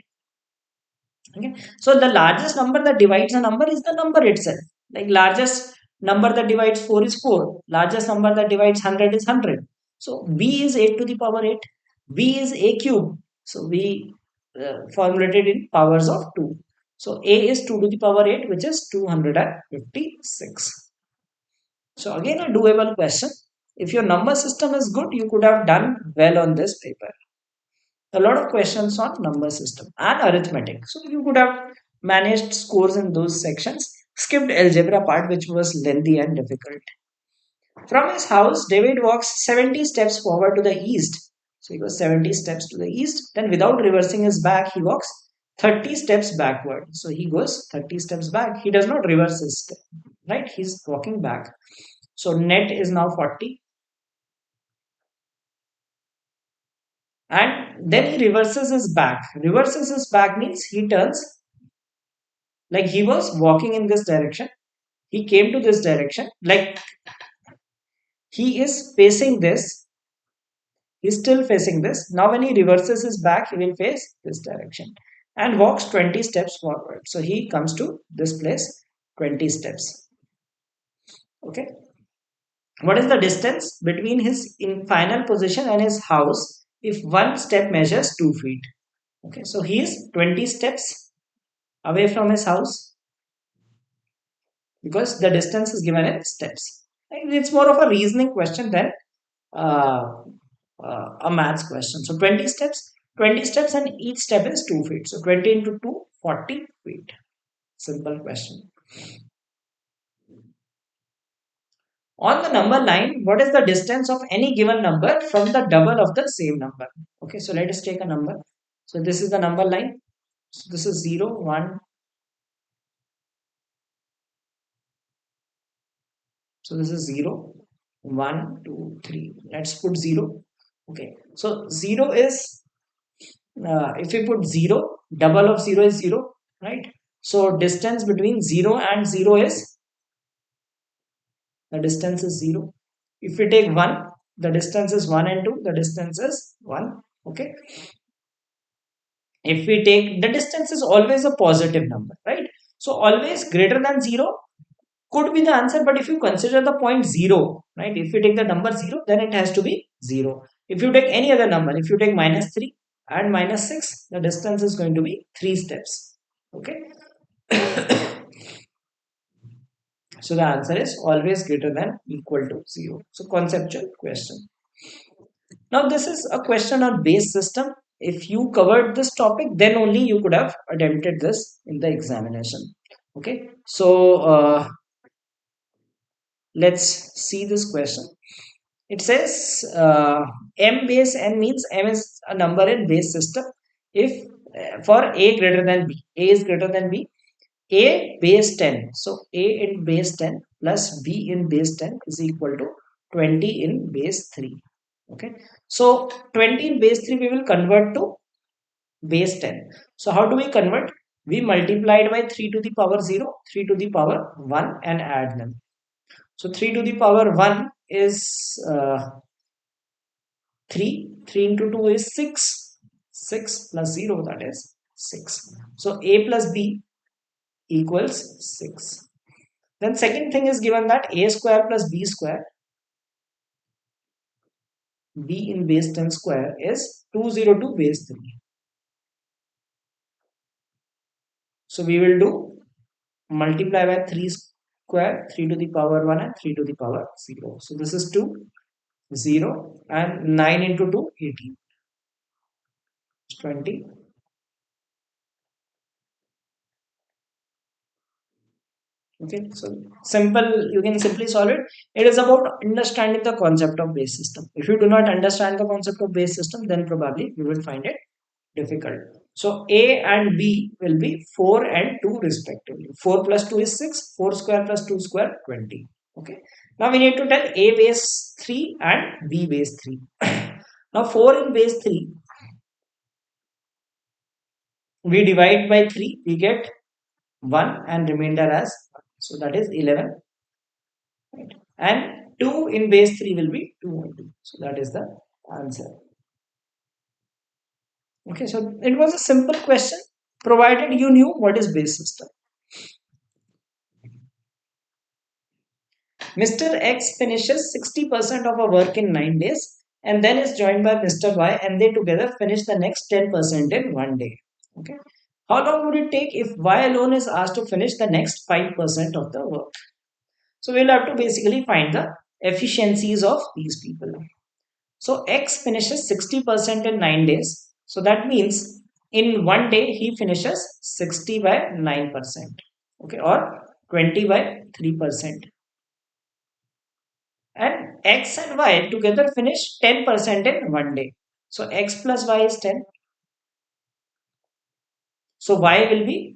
Okay. So the largest number that divides a number is the number itself. Like largest number that divides 4 is 4. Largest number that divides 100 is 100. So B is 8 to the power 8. B is A cube. So we formulated in powers of 2. So A is 2 to the power 8, which is 256. So again, a doable question. If your number system is good, you could have done well on this paper. A lot of questions on number system and arithmetic. So you could have managed scores in those sections, skipped algebra part, which was lengthy and difficult. From his house, David walks 70 steps forward to the east. So he goes 70 steps to the east. Then without reversing his back, he walks 30 steps backward. So he goes 30 steps back. He does not reverse his step, right? He's walking back. So net is now 40. And then he reverses his back. Reverses his back means he turns, like he was walking in this direction. He came to this direction, like he is facing this. He's still facing this. Now, when he reverses his back, he will face this direction and walks 20 steps forward. So he comes to this place 20 steps. Okay. What is the distance between his in final position and his house if one step measures 2 feet? Okay. So he is 20 steps away from his house? Because the distance is given in steps. It's more of a reasoning question than uh, a maths question. So 20 steps, and each step is 2 feet. So 20 into 2, 40 feet. Simple question. On the number line, what is the distance of any given number from the double of the same number? Okay, so let us take a number. So this is the number line. So this is 0, 1. So this is 0, 1, 2, 3. Let's put 0. Okay, so 0 is, if we put 0, double of 0 is 0, right? So distance between 0 and 0 is, the distance is 0. If we take 1, the distance is 1, and 2, the distance is 1. Okay, if we take, the distance is always a positive number, right? So always greater than 0 could be the answer, but if you consider the point 0, right, if you take the number 0, then it has to be 0. If you take any other number, if you take minus 3 and minus 6, the distance is going to be 3 steps. Okay. So the answer is always greater than equal to 0. So conceptual question. Now this is a question on base system. If you covered this topic, then only you could have attempted this in the examination. Okay. So let's see this question. It says m base n means m is a number in base system. If for a greater than b, a is greater than b, a base 10. So a in base 10 plus b in base 10 is equal to 20 in base 3. Okay. So 20 in base 3 we will convert to base 10. So how do we convert? We multiply it by 3 to the power 0, 3 to the power 1 and add them. So 3 to the power 1 is 3. 3 into 2 is 6. 6 plus 0, that is 6. So a plus b equals 6. Then second thing is given that a square plus b square, b in base 10 square is 202 base 3. So we will do multiply by 3 square, 3 to the power 1 and 3 to the power 0. So this is 2, 0, and 9 into 2, 18. 20. Okay, so simple, you can simply solve it. It is about understanding the concept of base system. If you do not understand the concept of base system, then probably you will find it difficult. So a and b will be 4 and 2 respectively. 4 plus 2 is 6. 4 square plus 2 square, 20. Okay. Now we need to tell a base 3 and b base 3. Now 4 in base 3, we divide by 3, we get 1 and remainder as 1. So that is 11. Right? And 2 in base 3 will be 2 only. So that is the answer. Okay, so it was a simple question provided you knew what is base system. Mr. X finishes 60% of a work in 9 days and then is joined by Mr. Y, and they together finish the next 10% in 1 day. Okay. How long would it take if Y alone is asked to finish the next 5% of the work? So we'll have to basically find the efficiencies of these people. So X finishes 60% in 9 days. So that means in 1 day he finishes 60 by 9%. Okay, or 20 by 3%. And X and Y together finish 10% in 1 day. So X plus Y is 10. So Y will be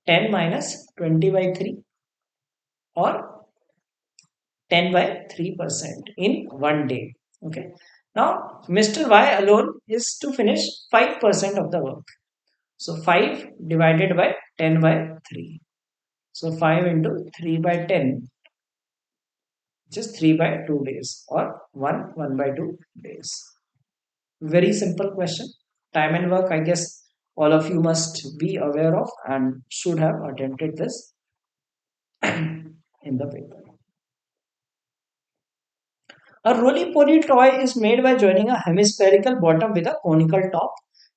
10 minus 20 by 3, or 10 by 3% in 1 day. Okay. Now Mr. Y alone is to finish 5% of the work. So 5 divided by 10 by 3. So 5 into 3 by 10, which is 3 by 2 days, or 1 by 2 days. Very simple question. Time and work, I guess all of you must be aware of and should have attempted this in the paper. A roly-poly toy is made by joining a hemispherical bottom with a conical top.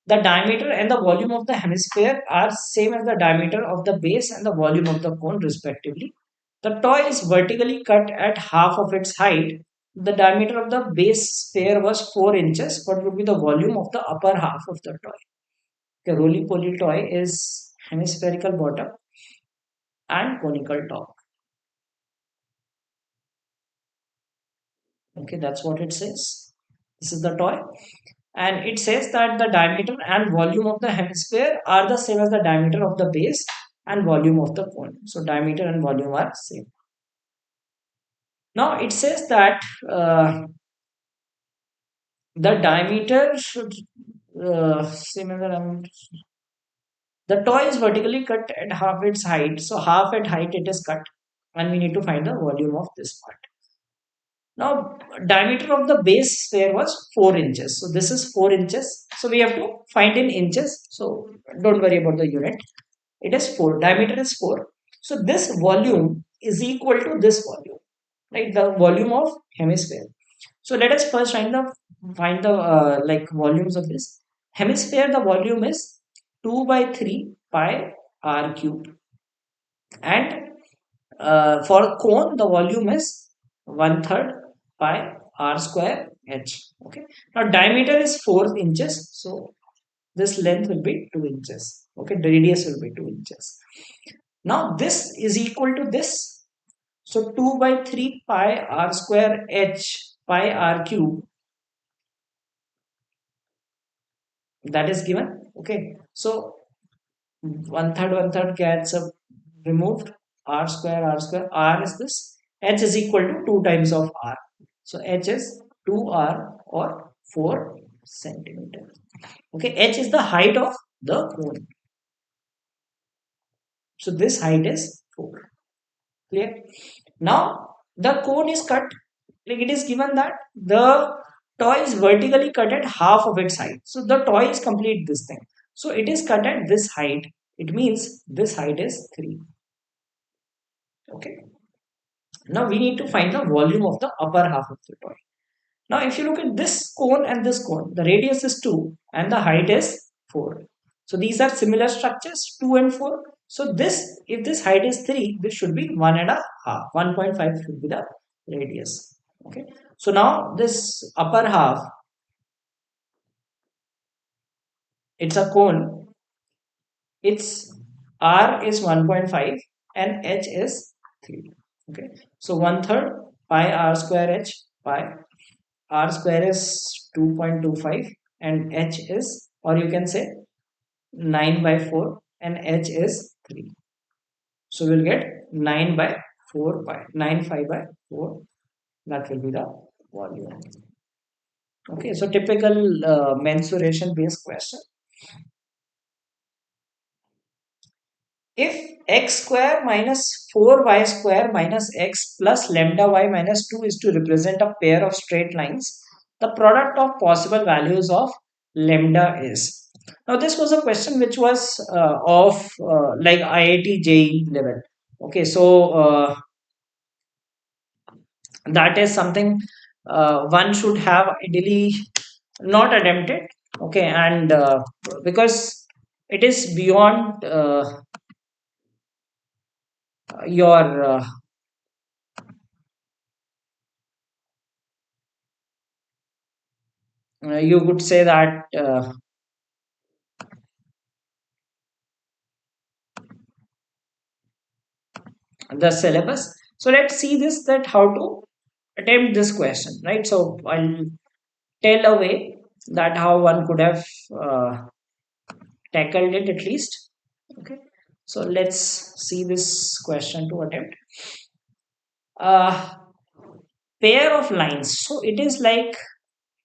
The diameter and the volume of the hemisphere are same as the diameter of the base and the volume of the cone respectively. The toy is vertically cut at half of its height. The diameter of the base sphere was 4 inches. What would be the volume of the upper half of the toy? The roly-poly toy is hemispherical bottom and conical top. Okay, that's what it says. This is the toy. And it says that the diameter and volume of the hemisphere are the same as the diameter of the base and volume of the cone. So diameter and volume are same. Now it says that the diameter should same as the diameter. The toy is vertically cut at half its height. So half at height it is cut, and we need to find the volume of this part. Now, diameter of the base sphere was 4 inches. So this is 4 inches. So we have to find in inches. So don't worry about the unit. It is 4. Diameter is 4. So this volume is equal to this volume, right? The volume of hemisphere. So let us first find the like volumes of this hemisphere. The volume is 2 by 3 pi r cube, and for cone the volume is 1/3 pi r square h. Okay. Now diameter is 4 inches, so this length will be 2 inches. Okay, the radius will be 2 inches. Now this is equal to this. So 2 by 3 pi r square h pi r cube, that is given. Okay, so 1/3 gets removed. R square r is this. H is equal to 2 times of r. So h is 2r or 4 centimeter. Okay, h is the height of the cone. So this height is 4. Clear? Now the cone is cut. Like it is given that the toy is vertically cut at half of its height. So the toy is complete this thing. So it is cut at this height. It means this height is 3. Okay. Now we need to find the volume of the upper half of the toy. Now if you look at this cone and this cone, the radius is 2 and the height is 4. So these are similar structures, 2 and 4. So this, if this height is 3, this should be 1.5. 1.5 should be the radius. Okay. So now this upper half, it's a cone. Its r is 1.5 and h is 3. Okay. So 1/3 pi r square h pi r square is 2.25 and h is, or you can say 9 by 4 and h is 3. So we'll get 9 by 4 pi, 9 pi by 4. That will be the volume. Okay, so typical mensuration based question. If x square minus 4y square minus x plus lambda y minus 2 is to represent a pair of straight lines, the product of possible values of lambda is. Now this was a question which was of like IIT JEE level. Okay, so that is something one should have ideally not attempted. Okay, and because it is beyond your you could say that the syllabus. So let's see this, that how to attempt this question, right? So I'll tell a way that how one could have tackled it at least. Okay, so let's see this question to attempt. uh, Pair of lines, so it is like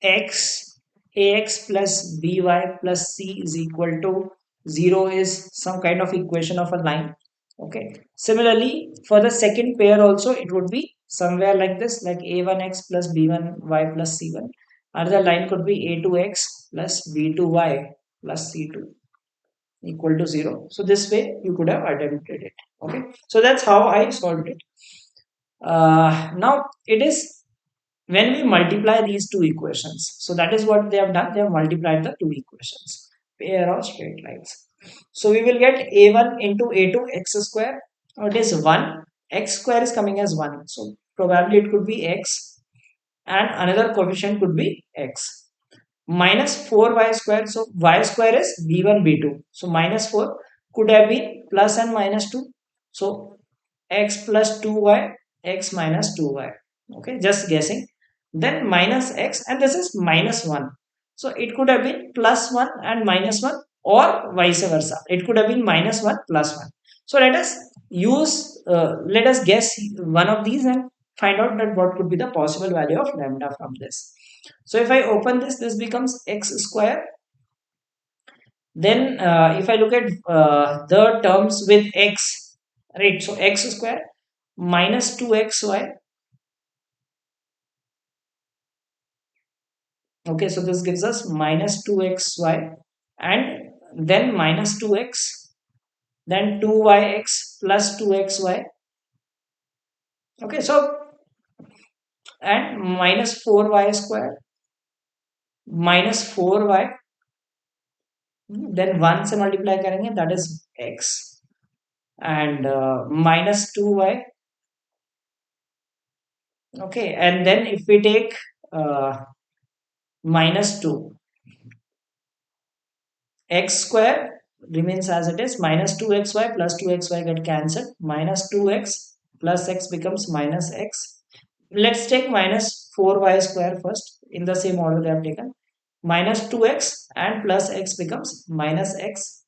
x ax plus by plus c is equal to 0 is some kind of equation of a line. Okay, similarly for the second pair also it would be somewhere like this, like a1x plus b1y plus c1. Another line could be a2x plus b2y plus c2 equal to 0. So this way you could have attempted it. Okay, so that's how I solved it. Now it is when we multiply these two equations. So that is what they have done. They have multiplied the two equations. pair of straight lines. So we will get a1 into a2 x square. Now it is 1. X square is coming as 1. So probably it could be x, and another coefficient could be x. Minus 4y square. So y square is b1 b2. So minus 4 could have been plus and minus 2. So x plus 2y, x minus 2y. Okay, just guessing. Then minus x, and this is minus 1. So it could have been plus 1 and minus 1, or vice versa. It could have been minus 1 plus 1. So let us guess one of these and find out that what could be the possible value of lambda from this. So if I open this, this becomes x square. Then if I look at the terms with x, right? So x square minus 2xy. Okay, so this gives us minus 2xy, and then minus 2x, then 2yx plus 2xy. Okay, so and minus 4y square minus 4y, then 1 से multiply करेंगे, that is x, and minus 2y. Okay, and then if we take minus 2, x square remains as it is, minus 2xy plus 2xy get cancelled, minus 2x plus x becomes minus x. Let's take minus 4y square first, in the same order they have taken. Minus 2x and plus x becomes minus x.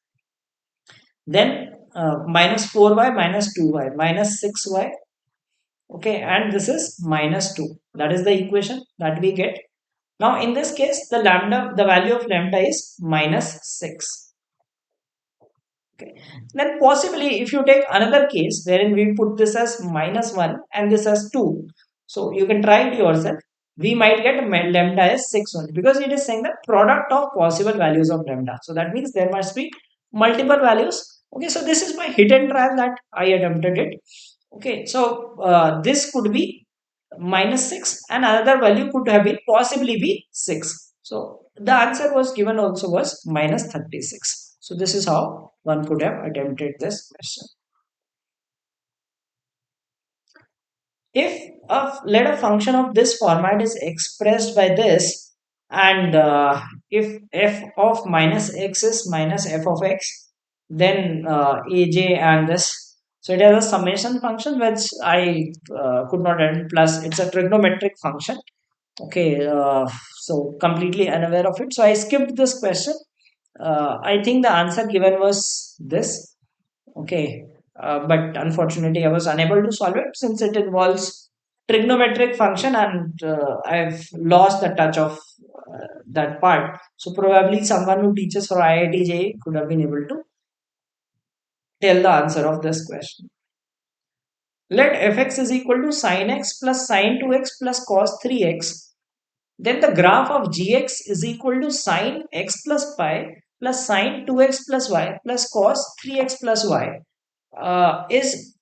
Then minus 4y minus 2y minus 6y. Okay, and this is minus 2. That is the equation that we get. Now in this case, the value of lambda is minus 6. Okay. Then possibly if you take another case wherein we put this as minus 1 and this as 2, so you can try it yourself. We might get lambda as 6 only, because it is saying the product of possible values of lambda. So that means there must be multiple values. Okay, so this is my hit and trial that I attempted it. Okay, so this could be minus 6 and another value could have been possibly be 6. So the answer was given also was minus 36. So this is how one could have attempted this question. If let a function of this format is expressed by this, and if f of minus x is minus f of x, then aj and this, so it has a summation function which I could not end, plus it's a trigonometric function. Okay, so completely unaware of it, so I skipped this question. I think the answer given was this. Okay, but unfortunately I was unable to solve it since it involves trigonometric function, and I've lost the touch of that part. So probably someone who teaches for IIT JEE could have been able to tell the answer of this question. Let fx is equal to sin x plus sin 2x plus cos 3x. Then the graph of gx is equal to sin x plus pi plus sin 2x plus y plus cos 3x plus y is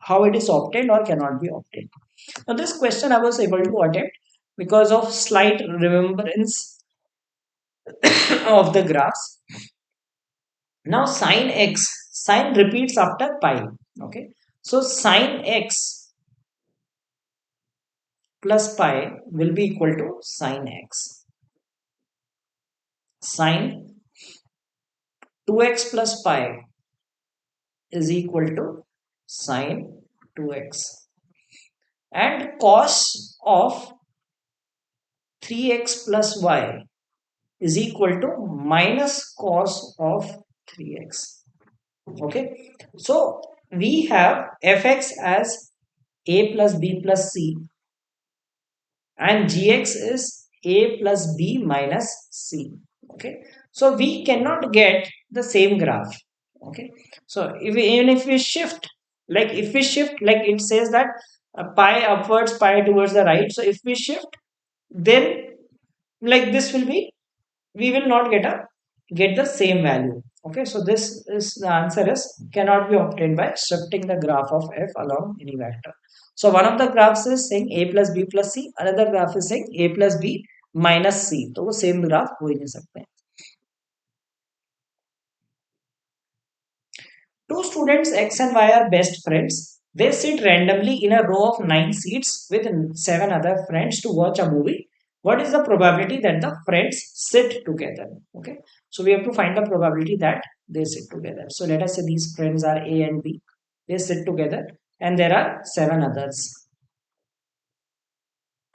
how it is obtained or cannot be obtained. Now this question I was able to attempt because of slight remembrance of the graphs. Now sin repeats after pi. Okay, so sin x plus pi will be equal to sin x. Sin 2x plus pi is equal to sin 2x, and cos of 3x plus y is equal to minus cos of 3x. Okay, so we have fx as a plus b plus c, and gx is a plus b minus c. Okay, so we cannot get the same graph. Okay, so even if we shift, like if we shift, like it says that pi upwards, pi towards the right, so if we shift, then like this will be, we will not get the same value. Okay, so this is the answer is cannot be obtained by shifting the graph of f along any vector. So one of the graphs is saying a plus b plus c, another graph is saying a plus b minus c, तो वो same graph हो ही नहीं सकते. Two students X and Y are best friends. They sit randomly in a row of 9 seats with 7 other friends to watch a movie. What is the probability that the friends sit together? Okay, so we have to find the probability that they sit together. So let us say these friends are A and B. They sit together, and there are 7 others.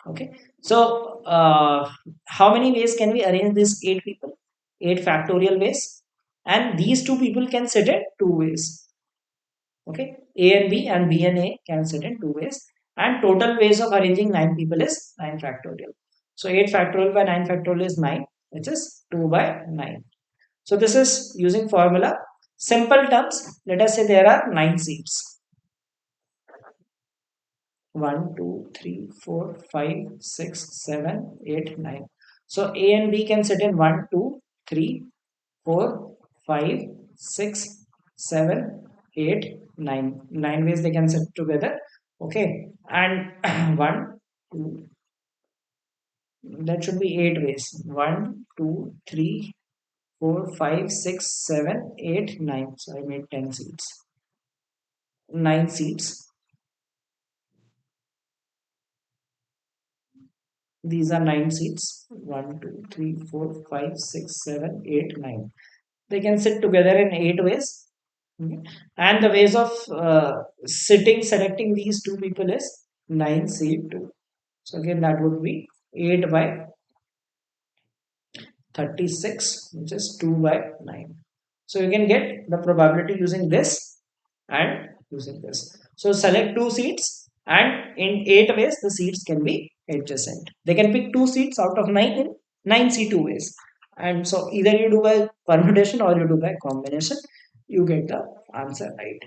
Okay, so how many ways can we arrange these 8 people? 8 factorial ways, and these 2 people can sit in 2 ways. Okay, A and B and B and A can sit in 2 ways, and total ways of arranging 9 people is 9 factorial. So 8 factorial by 9 factorial is 9, which is 2 by 9. So this is using formula. Simple terms, let us say there are 9 seats. 1, 2, 3, 4, 5, 6, 7, 8, 9. So A and B can sit in 1, 2, 3, 4, 5, 6, 7, 8, 9. 9 ways they can sit together. Okay. And 1, 2, that should be 8 ways. 1, 2, 3, 4, 5, 6, 7, 8, 9. So I made 10 seats. 9 seats. These are 9 seats. 1, 2, 3, 4, 5, 6, 7, 8, 9. They can sit together in 8 ways. Okay. And the ways of selecting these 2 people is 9C2. So again, that would be 8 by 36, which is 2 by 9. So you can get the probability using this and using this. So select 2 seats, and in 8 ways the seats can be adjacent. They can pick 2 seats out of 9 in 9C2 ways. And so either you do by permutation or you do by combination, you get the answer right.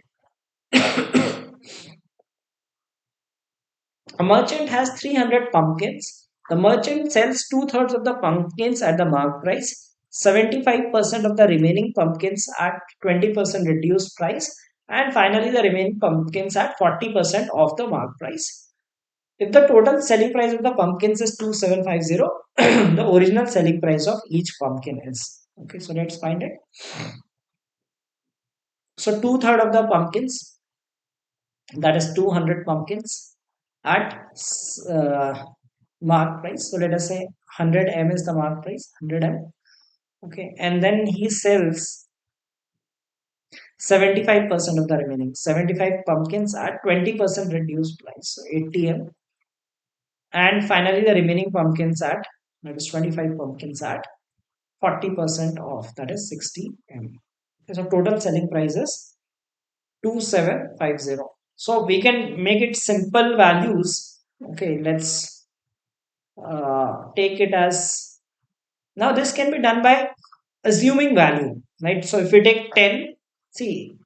A merchant has 300 pumpkins. The merchant sells two-thirds of the pumpkins at the mark price, 75% of the remaining pumpkins at 20% reduced price, and finally the remaining pumpkins at 40% of the mark price. If the total selling price of the pumpkins is 2750, the original selling price of each pumpkin is. Okay, so let's find it. So two-thirds of the pumpkins, that is 200 pumpkins at mark price. So let us say 100 M is the mark price, 100 M. Okay, and then he sells 75% of the remaining 75 pumpkins at 20% reduced price, so 80 M. And finally, the remaining pumpkins at, that is 25 pumpkins at 40% off, that is 60 M. Okay, so total selling price is 2750. So we can make it simple values. Okay, let's take it as, now this can be done by assuming value, right? So if we take 10, see,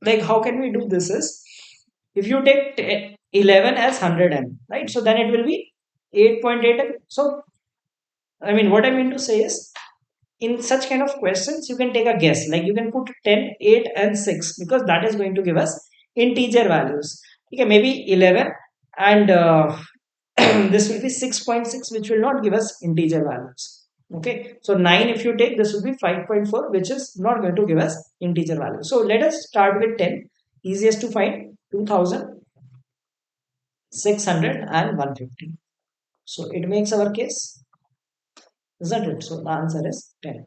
like how can we do this is, if you take 11 as 100M, right? So then it will be 8.8M. So I mean, what I mean to say is, in such kind of questions, you can take a guess. Like you can put 10, 8, and 6, because that is going to give us integer values. Okay, maybe 11, and this will be 6.6, which will not give us integer values. Okay, so 9, if you take, this will be 5.4, which is not going to give us integer value. So let us start with 10. Easiest to find, 2600 and 150. So it makes our case, isn't it? So the answer is 10.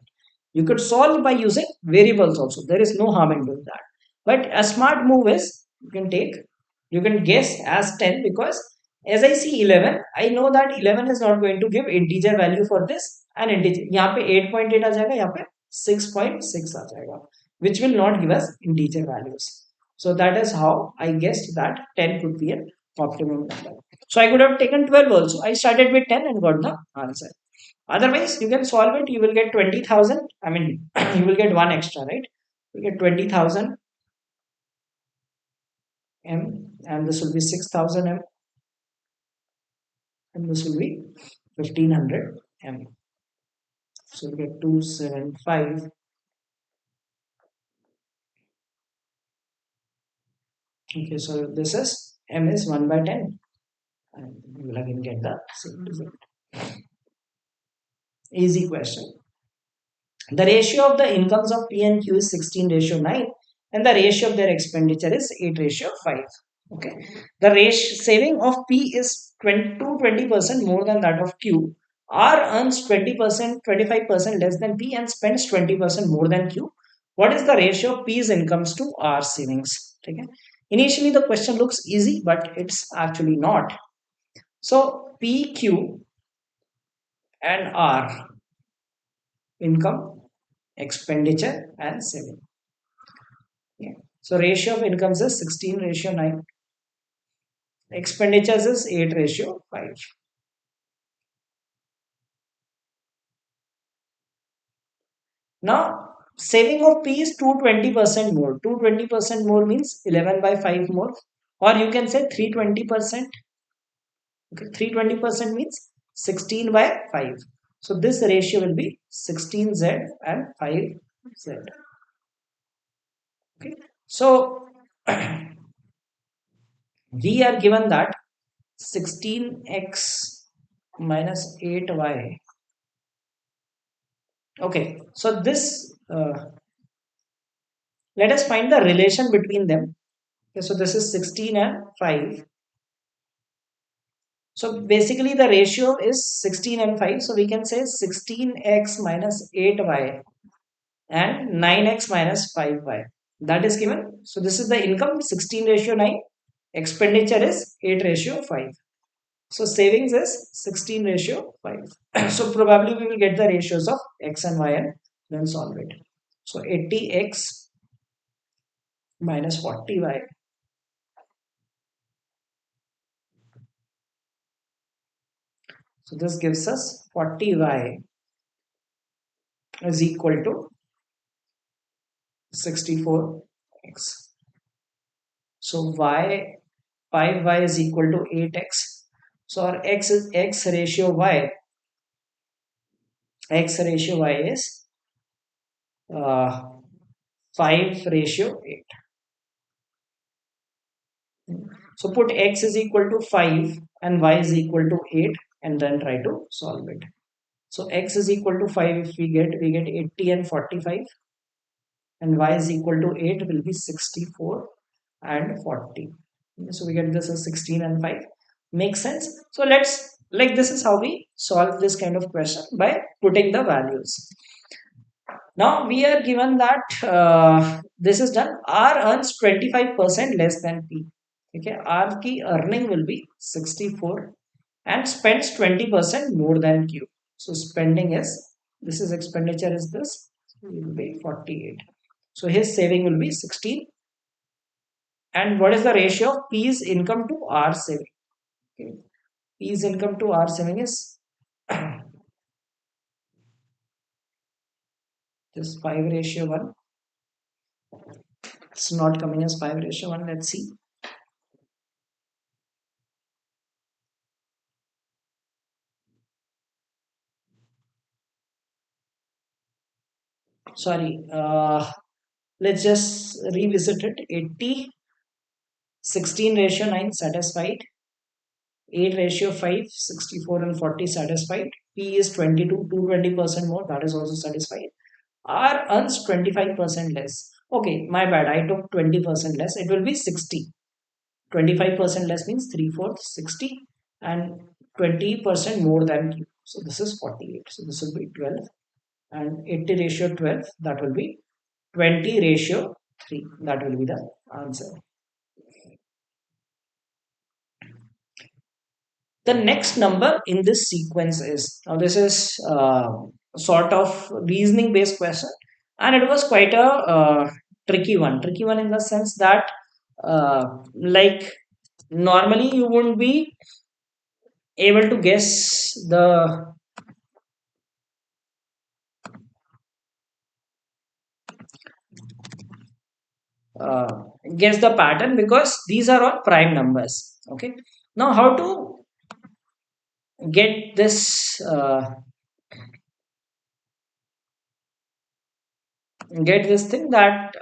You could solve by using variables also. There is no harm in doing that. But a smart move is, you can guess as 10, because as I see 11, I know that 11 is not going to give integer value for this, and integer. यहाँ पे 8.8 आ जाएगा, यहाँ पे 6.6 आ जाएगा, which will not give us integer values. So that is how I guessed that 10 could be an optimum number. So I could have taken 12 also. I started with 10 and got the answer. Otherwise, you can solve it. You will get 20,000. I mean, you will get one extra, right? You get 20,000 M, and this will be 6,000 M, and this will be 1,500 M. So you get 275. Okay, so this is M is 1 by 10, and you will again get the same result. Easy question. The ratio of the incomes of P and Q is 16:9. and the ratio of their expenditure is 8 ratio 5. Okay, the ratio saving of P is 20 to 20% more than that of Q. R earns 20%, 25% less than P and spends 20% more than Q. What is the ratio of P's incomes to R savings? Okay. Initially, the question looks easy, but it's actually not. So, P, Q, and R, income, expenditure, and saving. Yeah. So, ratio of incomes is 16 ratio 9. Expenditures is 8 ratio 5. Now, saving of P is 220% more. 220% more means 11 by 5 more. Or you can say 320%. Okay, 320% means 16 by 5. So this ratio will be 16Z and 5Z. Okay. So we are given that 16x minus 8y. Okay. So this let us find the relation between them. Okay, so this is 16 and 5. So basically the ratio is 16 and 5. So we can say 16x minus 8y and 9x minus 5y. That is given. So this is the income 16 ratio 9. Expenditure is 8 ratio 5. So savings is 16 ratio 5. So probably we will get the ratios of x and y and then solve it. So 80x minus 40y. So this gives us 40y is equal to 64x. So y 5y is equal to 8x. So our x is x ratio y. X ratio y is uh, 5 ratio 8. So put x is equal to 5 and y is equal to 8 and then try to solve it. So x is equal to 5 if we get 80 and 45 and y is equal to 8 will be 64 and 40. So we get this as 16 and 5. Makes sense. So let's like this is how we solve this kind of question by putting the values. Now we are given that this is done. R earns 25% less than P. Okay, R key earning will be 64 and spends 20% more than Q. So spending is this is expenditure is this will be 48. So his saving will be 16. And what is the ratio of P's income to R saving? Okay. P's income to R saving is this 5 ratio 1. It's not coming as 5 ratio 1. Let's see. Sorry, let's just revisit it. 80, 16 ratio 9 satisfied. 8 ratio 5, 64 and 40 satisfied. P is 22, 220% more. That is also satisfied. R earns 25% less. Okay, my bad. I took 20% less. It will be 60. 25% less means 3/4, 60 and 20% more than Q. So this is 48. So this will be 12 and 80 ratio 12. That will be 20 ratio 3. That will be the answer. The next number in this sequence is now this is sort of reasoning based question and it was quite a tricky one in the sense that like normally you wouldn't be able to uh, guess the pattern because these are all prime numbers. Okay, now how to get this thing that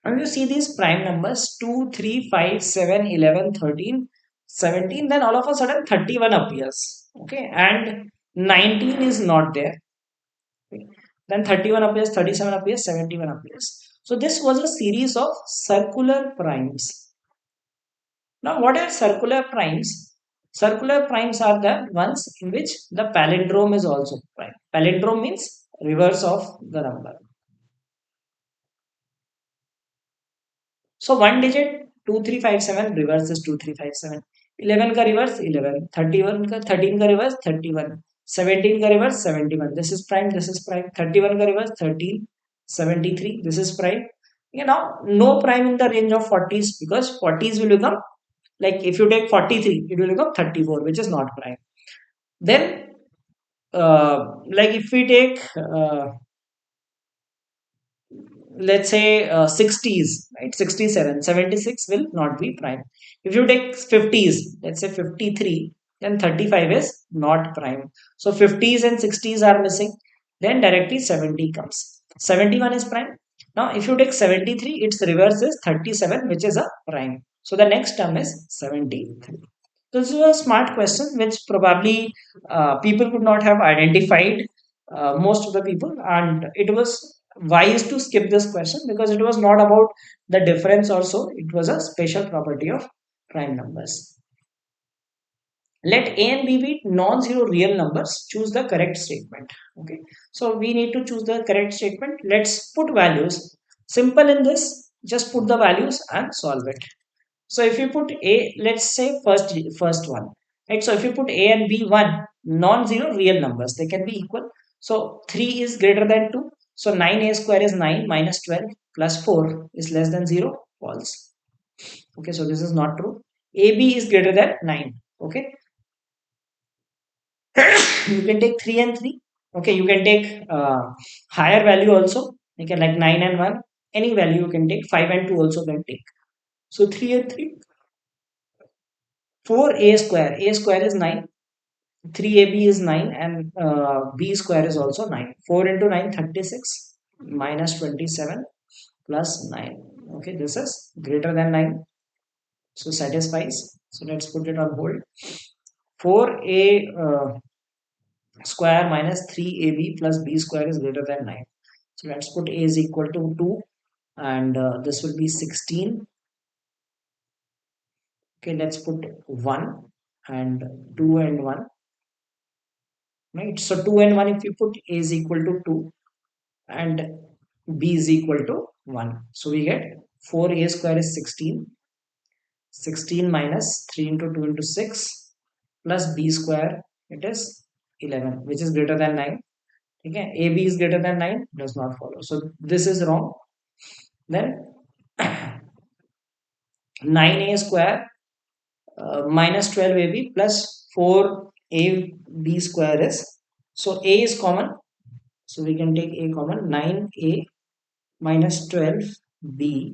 And you see these prime numbers 2, 3, 5, 7, 11, 13, 17, then all of a sudden 31 appears. Okay, and 19 is not there. Okay. Then 31 appears, 37 appears, 71 appears. So this was a series of circular primes. Now, what are circular primes? Circular primes are the ones in which the palindrome is also prime. Palindrome means reverse of the number. So one digit 2357 reverse is 2357. 11 का reverse 11, 31 का 13 का reverse 31, 17 का reverse 71. This is prime. This is prime. 31 का reverse 13, 73. This is prime. You know, no prime in the range of 40s, because 40s will become, like if you take 43, it will become 34, which is not prime. Then, like if we take let's say 60s, right? 67, 76 will not be prime. If you take 50s, let's say 53, then 35 is not prime. So 50s and 60s are missing, then directly 70 comes. 71 is prime. Now if you take 73, its reverse is 37, which is a prime. So the next term is 73. This is a smart question which probably people could not have identified, most of the people, and it was wise to skip this question because it was not about the difference or so, it was a special property of prime numbers. Let A and B be non-zero real numbers. Choose the correct statement. Okay, so we need to choose the correct statement. Let's put values. Simple in this, just put the values and solve it. So if you put A, let's say first one, right? So if you put A and B one non-zero real numbers, they can be equal. So 3 is greater than 2. So 9A square is 9 minus 12 plus 4 is less than 0. False. Okay, so this is not true. AB is greater than 9. Okay, you can take 3 and 3. Okay, you can take higher value also. You can like 9 and 1. Any value you can take. 5 and 2 also can take. So 3 and 3. 4A square. A square is 9. 3AB is 9 and B square is also 9. 4 into 9, 36 minus 27 plus 9. Okay, this is greater than 9. So satisfies. So let's put it on hold. 4A square minus 3AB plus B square is greater than 9. So let's put A is equal to 2 and this will be 16. Okay, let's put 1 and 2 and 1. Right, so 2 and 1, if you put A is equal to 2 and B is equal to 1. So we get 4A square is 16. 16 minus 3 into 2 into 6 plus B square, it is 11, which is greater than 9. Okay, AB is greater than 9, does not follow. So this is wrong. Then 9A square minus 12AB plus 4AB square is, so A is common. So we can take A common. 9A minus 12B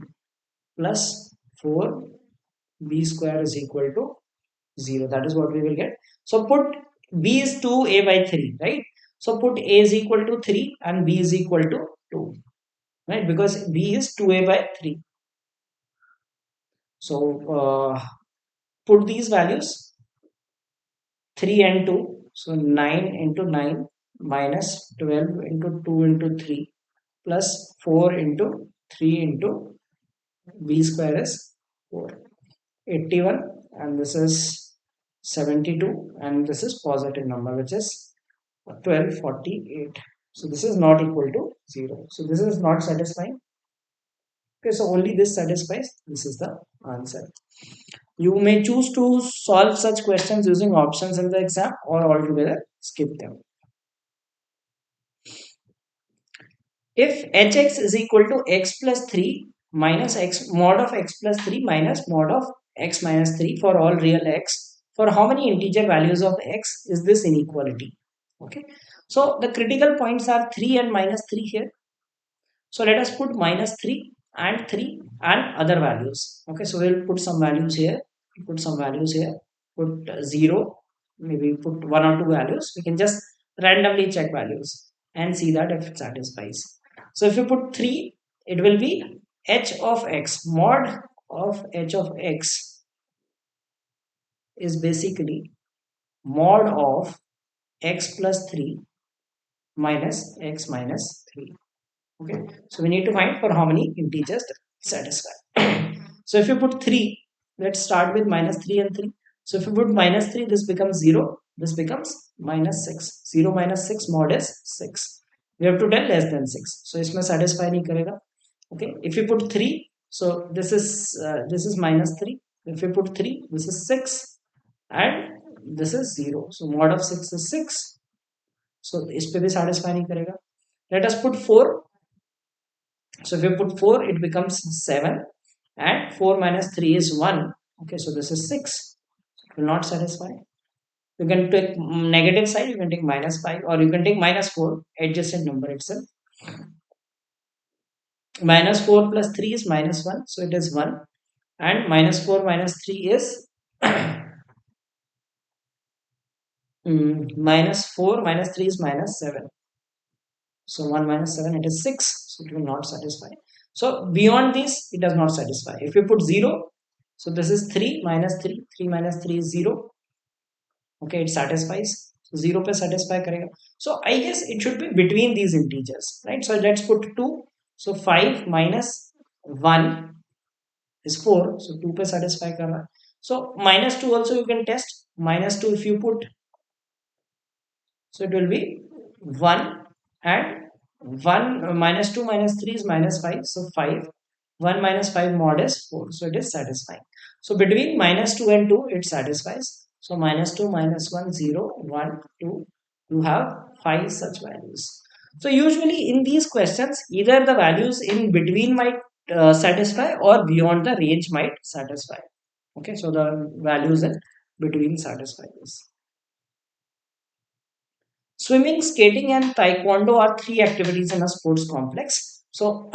plus 4B square is equal to 0. That is what we will get. So put B is 2A by 3, right? So put A is equal to 3 and B is equal to 2, right? Because B is 2A by 3. So put these values 3 and 2. So 9 into 9 minus 12 into 2 into 3 plus 4 into 3 into B square is 4. 81 and this is 72 and this is positive number, which is 1248. So this is not equal to 0. So this is not satisfying. Okay, so only this satisfies. This is the answer. You may choose to solve such questions using options in the exam or altogether skip them. If hx is equal to x plus 3 minus x mod of x plus 3 minus mod of x minus 3 for all real x, for how many integer values of x is this inequality? Okay, so the critical points are 3 and minus 3 here. So let us put minus 3 and 3 and other values. Okay, so we'll put some values here, put some values here, put 0, maybe put 1 or 2 values. We can just randomly check values and see that if it satisfies. So if you put 3, it will be h of x, mod of h of x is basically mod of x plus 3 minus x minus 3. Okay, so we need to find for how many integers that satisfy. So if you put 3, let's start with minus 3 and 3. So if you put minus 3, this becomes 0, this becomes minus 6. 0 minus 6 mod is 6. We have to tell less than 6. So इसमें satisfy नहीं करेगा. Okay, if you put 3, so this is minus 3. If you put 3, this is 6 and this is 0. So mod of 6 is 6. So इस पे भी satisfy नहीं करेगा. Let us put 4. So if you put 4, it becomes 7 and 4 minus 3 is 1. Okay, so this is 6. It will not satisfy. You can take negative side, you can take minus 5 or you can take minus 4, adjacent number itself. Minus 4 plus 3 is minus 1, so it is 1. And minus 4 minus 3 is minus 4 minus 3 is minus 7. So 1 minus 7, it is 6. So it will not satisfy. So beyond this, it does not satisfy. If you put 0, so this is 3 minus 3. 3 minus 3 is 0. Okay, it satisfies. So 0 pe satisfy karega. So I guess it should be between these integers, right? So let's put 2. So 5 minus 1 is 4. So 2 pe satisfy karna. So minus 2 also you can test. Minus 2 if you put, so it will be 1 and 1 minus 2 minus 3 is minus 5. So 5. 1 minus 5 mod is 4. So it is satisfying. So between minus 2 and 2 it satisfies. So minus 2 minus 1 0 1 2. You have 5 such values. So usually in these questions either the values in between might satisfy or beyond the range might satisfy. Okay, so the values in between satisfy this. Swimming, skating, and taekwondo are three activities in a sports complex. So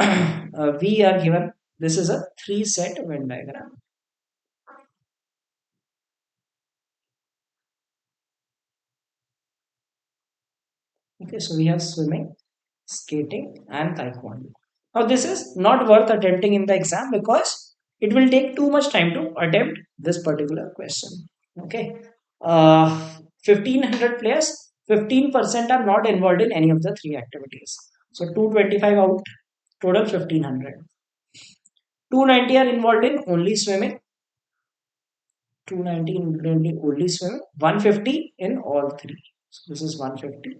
we are given this is a three set Venn diagram. Okay, so we have swimming, skating, and taekwondo. Now this is not worth attempting in the exam because it will take too much time to attempt this particular question. Okay, 1500 players, 15% are not involved in any of the three activities. So 225 out, total 1500. 290 are involved in only swimming. 290 in only swimming. 150 in all three. So this is 150.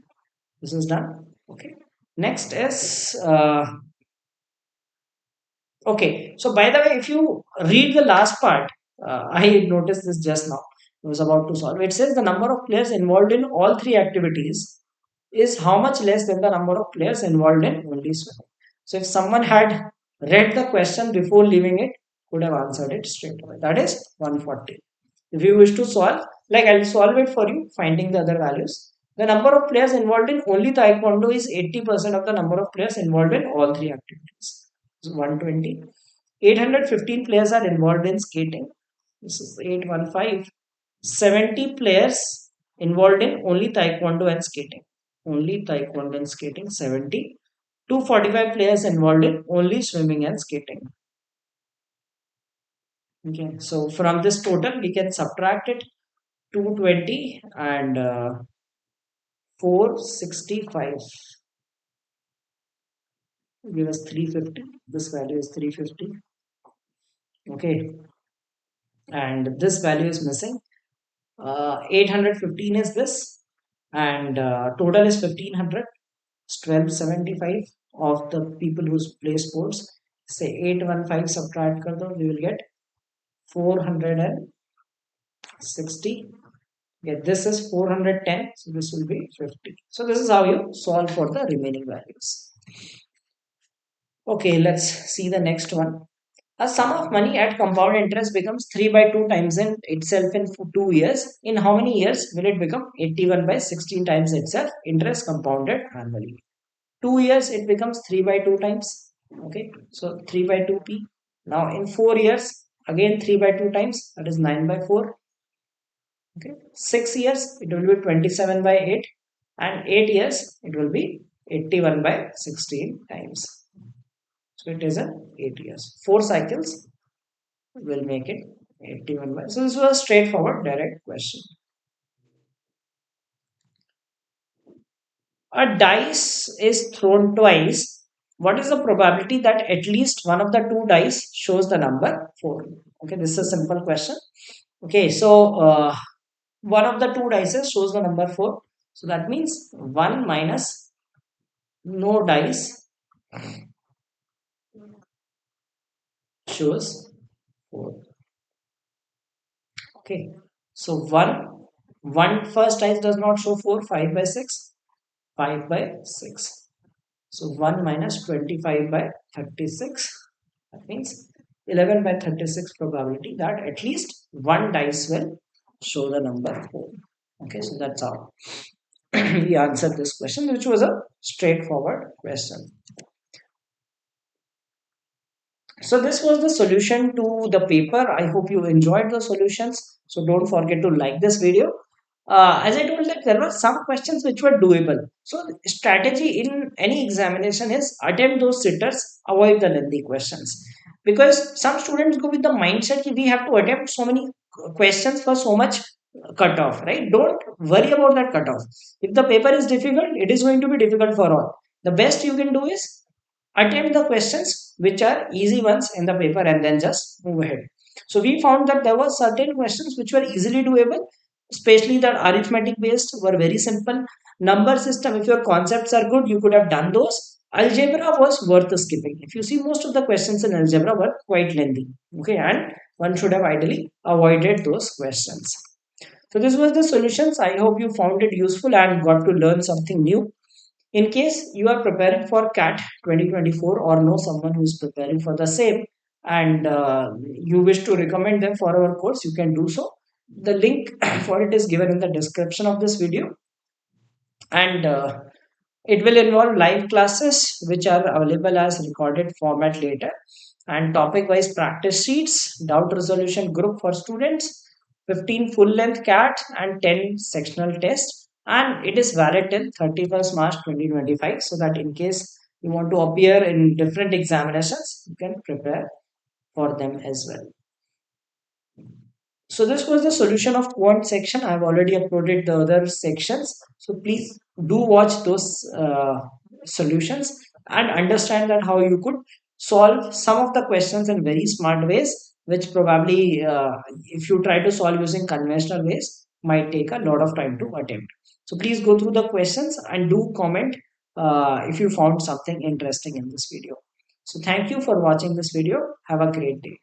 This is done. Okay. Next is okay. So by the way, if you read the last part, I noticed this just now. I was about to solve. It says the number of players involved in all three activities is how much less than the number of players involved in only swimming. So if someone had read the question before leaving it, could have answered it straight away. That is 140. If you wish to solve, like I'll solve it for you, finding the other values. The number of players involved in only taekwondo is 80% of the number of players involved in all three activities. So 120. 815 players are involved in skating. This is 815. 70 players involved in only taekwondo and skating. Only taekwondo and skating, 70. 245 players involved in only swimming and skating. Okay, so from this total, we can subtract it 220 and 465. Give us 350. This value is 350. Okay, and this value is missing. 815 is this, and total is 1500. 1275 of the people who play sports. Say 815 subtract kar do, we will get 460. Okay, this is 410, so this will be 50. So this is how you solve for the remaining values. Okay, let's see the next one. A sum of money at compound interest becomes 3 by 2 times in itself in 2 years. In how many years will it become 81 by 16 times itself? Interest compounded annually. 2 years it becomes 3 by 2 times. Okay, so 3 by 2p. Now in 4 years again 3 by 2 times, that is 9 by 4. Okay, 6 years it will be 27 by 8, and 8 years it will be 81 by 16 times. So it is an 8 years. 4 cycles will make it 81 by. So this was a straightforward direct question. A dice is thrown twice. What is the probability that at least one of the two dice shows the number 4? Okay, this is a simple question. Okay, so one of the two dice shows the number 4. So that means 1 minus no dice shows 4. Okay, so 1 first dice does not show 4, 5 by 6, 5 by 6. So 1 minus 25 by 36. That means 11 by 36 probability that at least one dice will show the number 4. Okay, so that's how we answered this question, which was a straightforward question. So this was the solution to the paper. I hope you enjoyed the solutions. So don't forget to like this video. As I told, that there were some questions which were doable. So strategy in any examination is attempt those sitters, avoid the lengthy questions. Because some students go with the mindset that we have to attempt so many questions for so much cutoff, right? Don't worry about that cutoff. If the paper is difficult, it is going to be difficult for all. The best you can do is attempt the questions which are easy ones in the paper and then just move ahead. So we found that there were certain questions which were easily doable, especially that arithmetic based were very simple. Number system, if your concepts are good, you could have done those. Algebra was worth skipping. If you see, most of the questions in algebra were quite lengthy. Okay, and one should have ideally avoided those questions. So this was the solutions. I hope you found it useful and got to learn something new. In case you are preparing for CAT 2024 or know someone who is preparing for the same and you wish to recommend them for our course, you can do so. The link for it is given in the description of this video, and it will involve live classes which are available as recorded format later, and topic wise practice sheets, doubt resolution group for students, 15 full length CAT and 10 sectional tests, and it is valid till 31st March 2025, so that in case you want to appear in different examinations, you can prepare for them as well. So this was the solution of quant section. I have already uploaded the other sections. So please do watch those solutions and understand that how you could solve some of the questions in very smart ways, which probably if you try to solve using conventional ways might take a lot of time to attempt. So please go through the questions and do comment if you found something interesting in this video. So thank you for watching this video. Have a great day.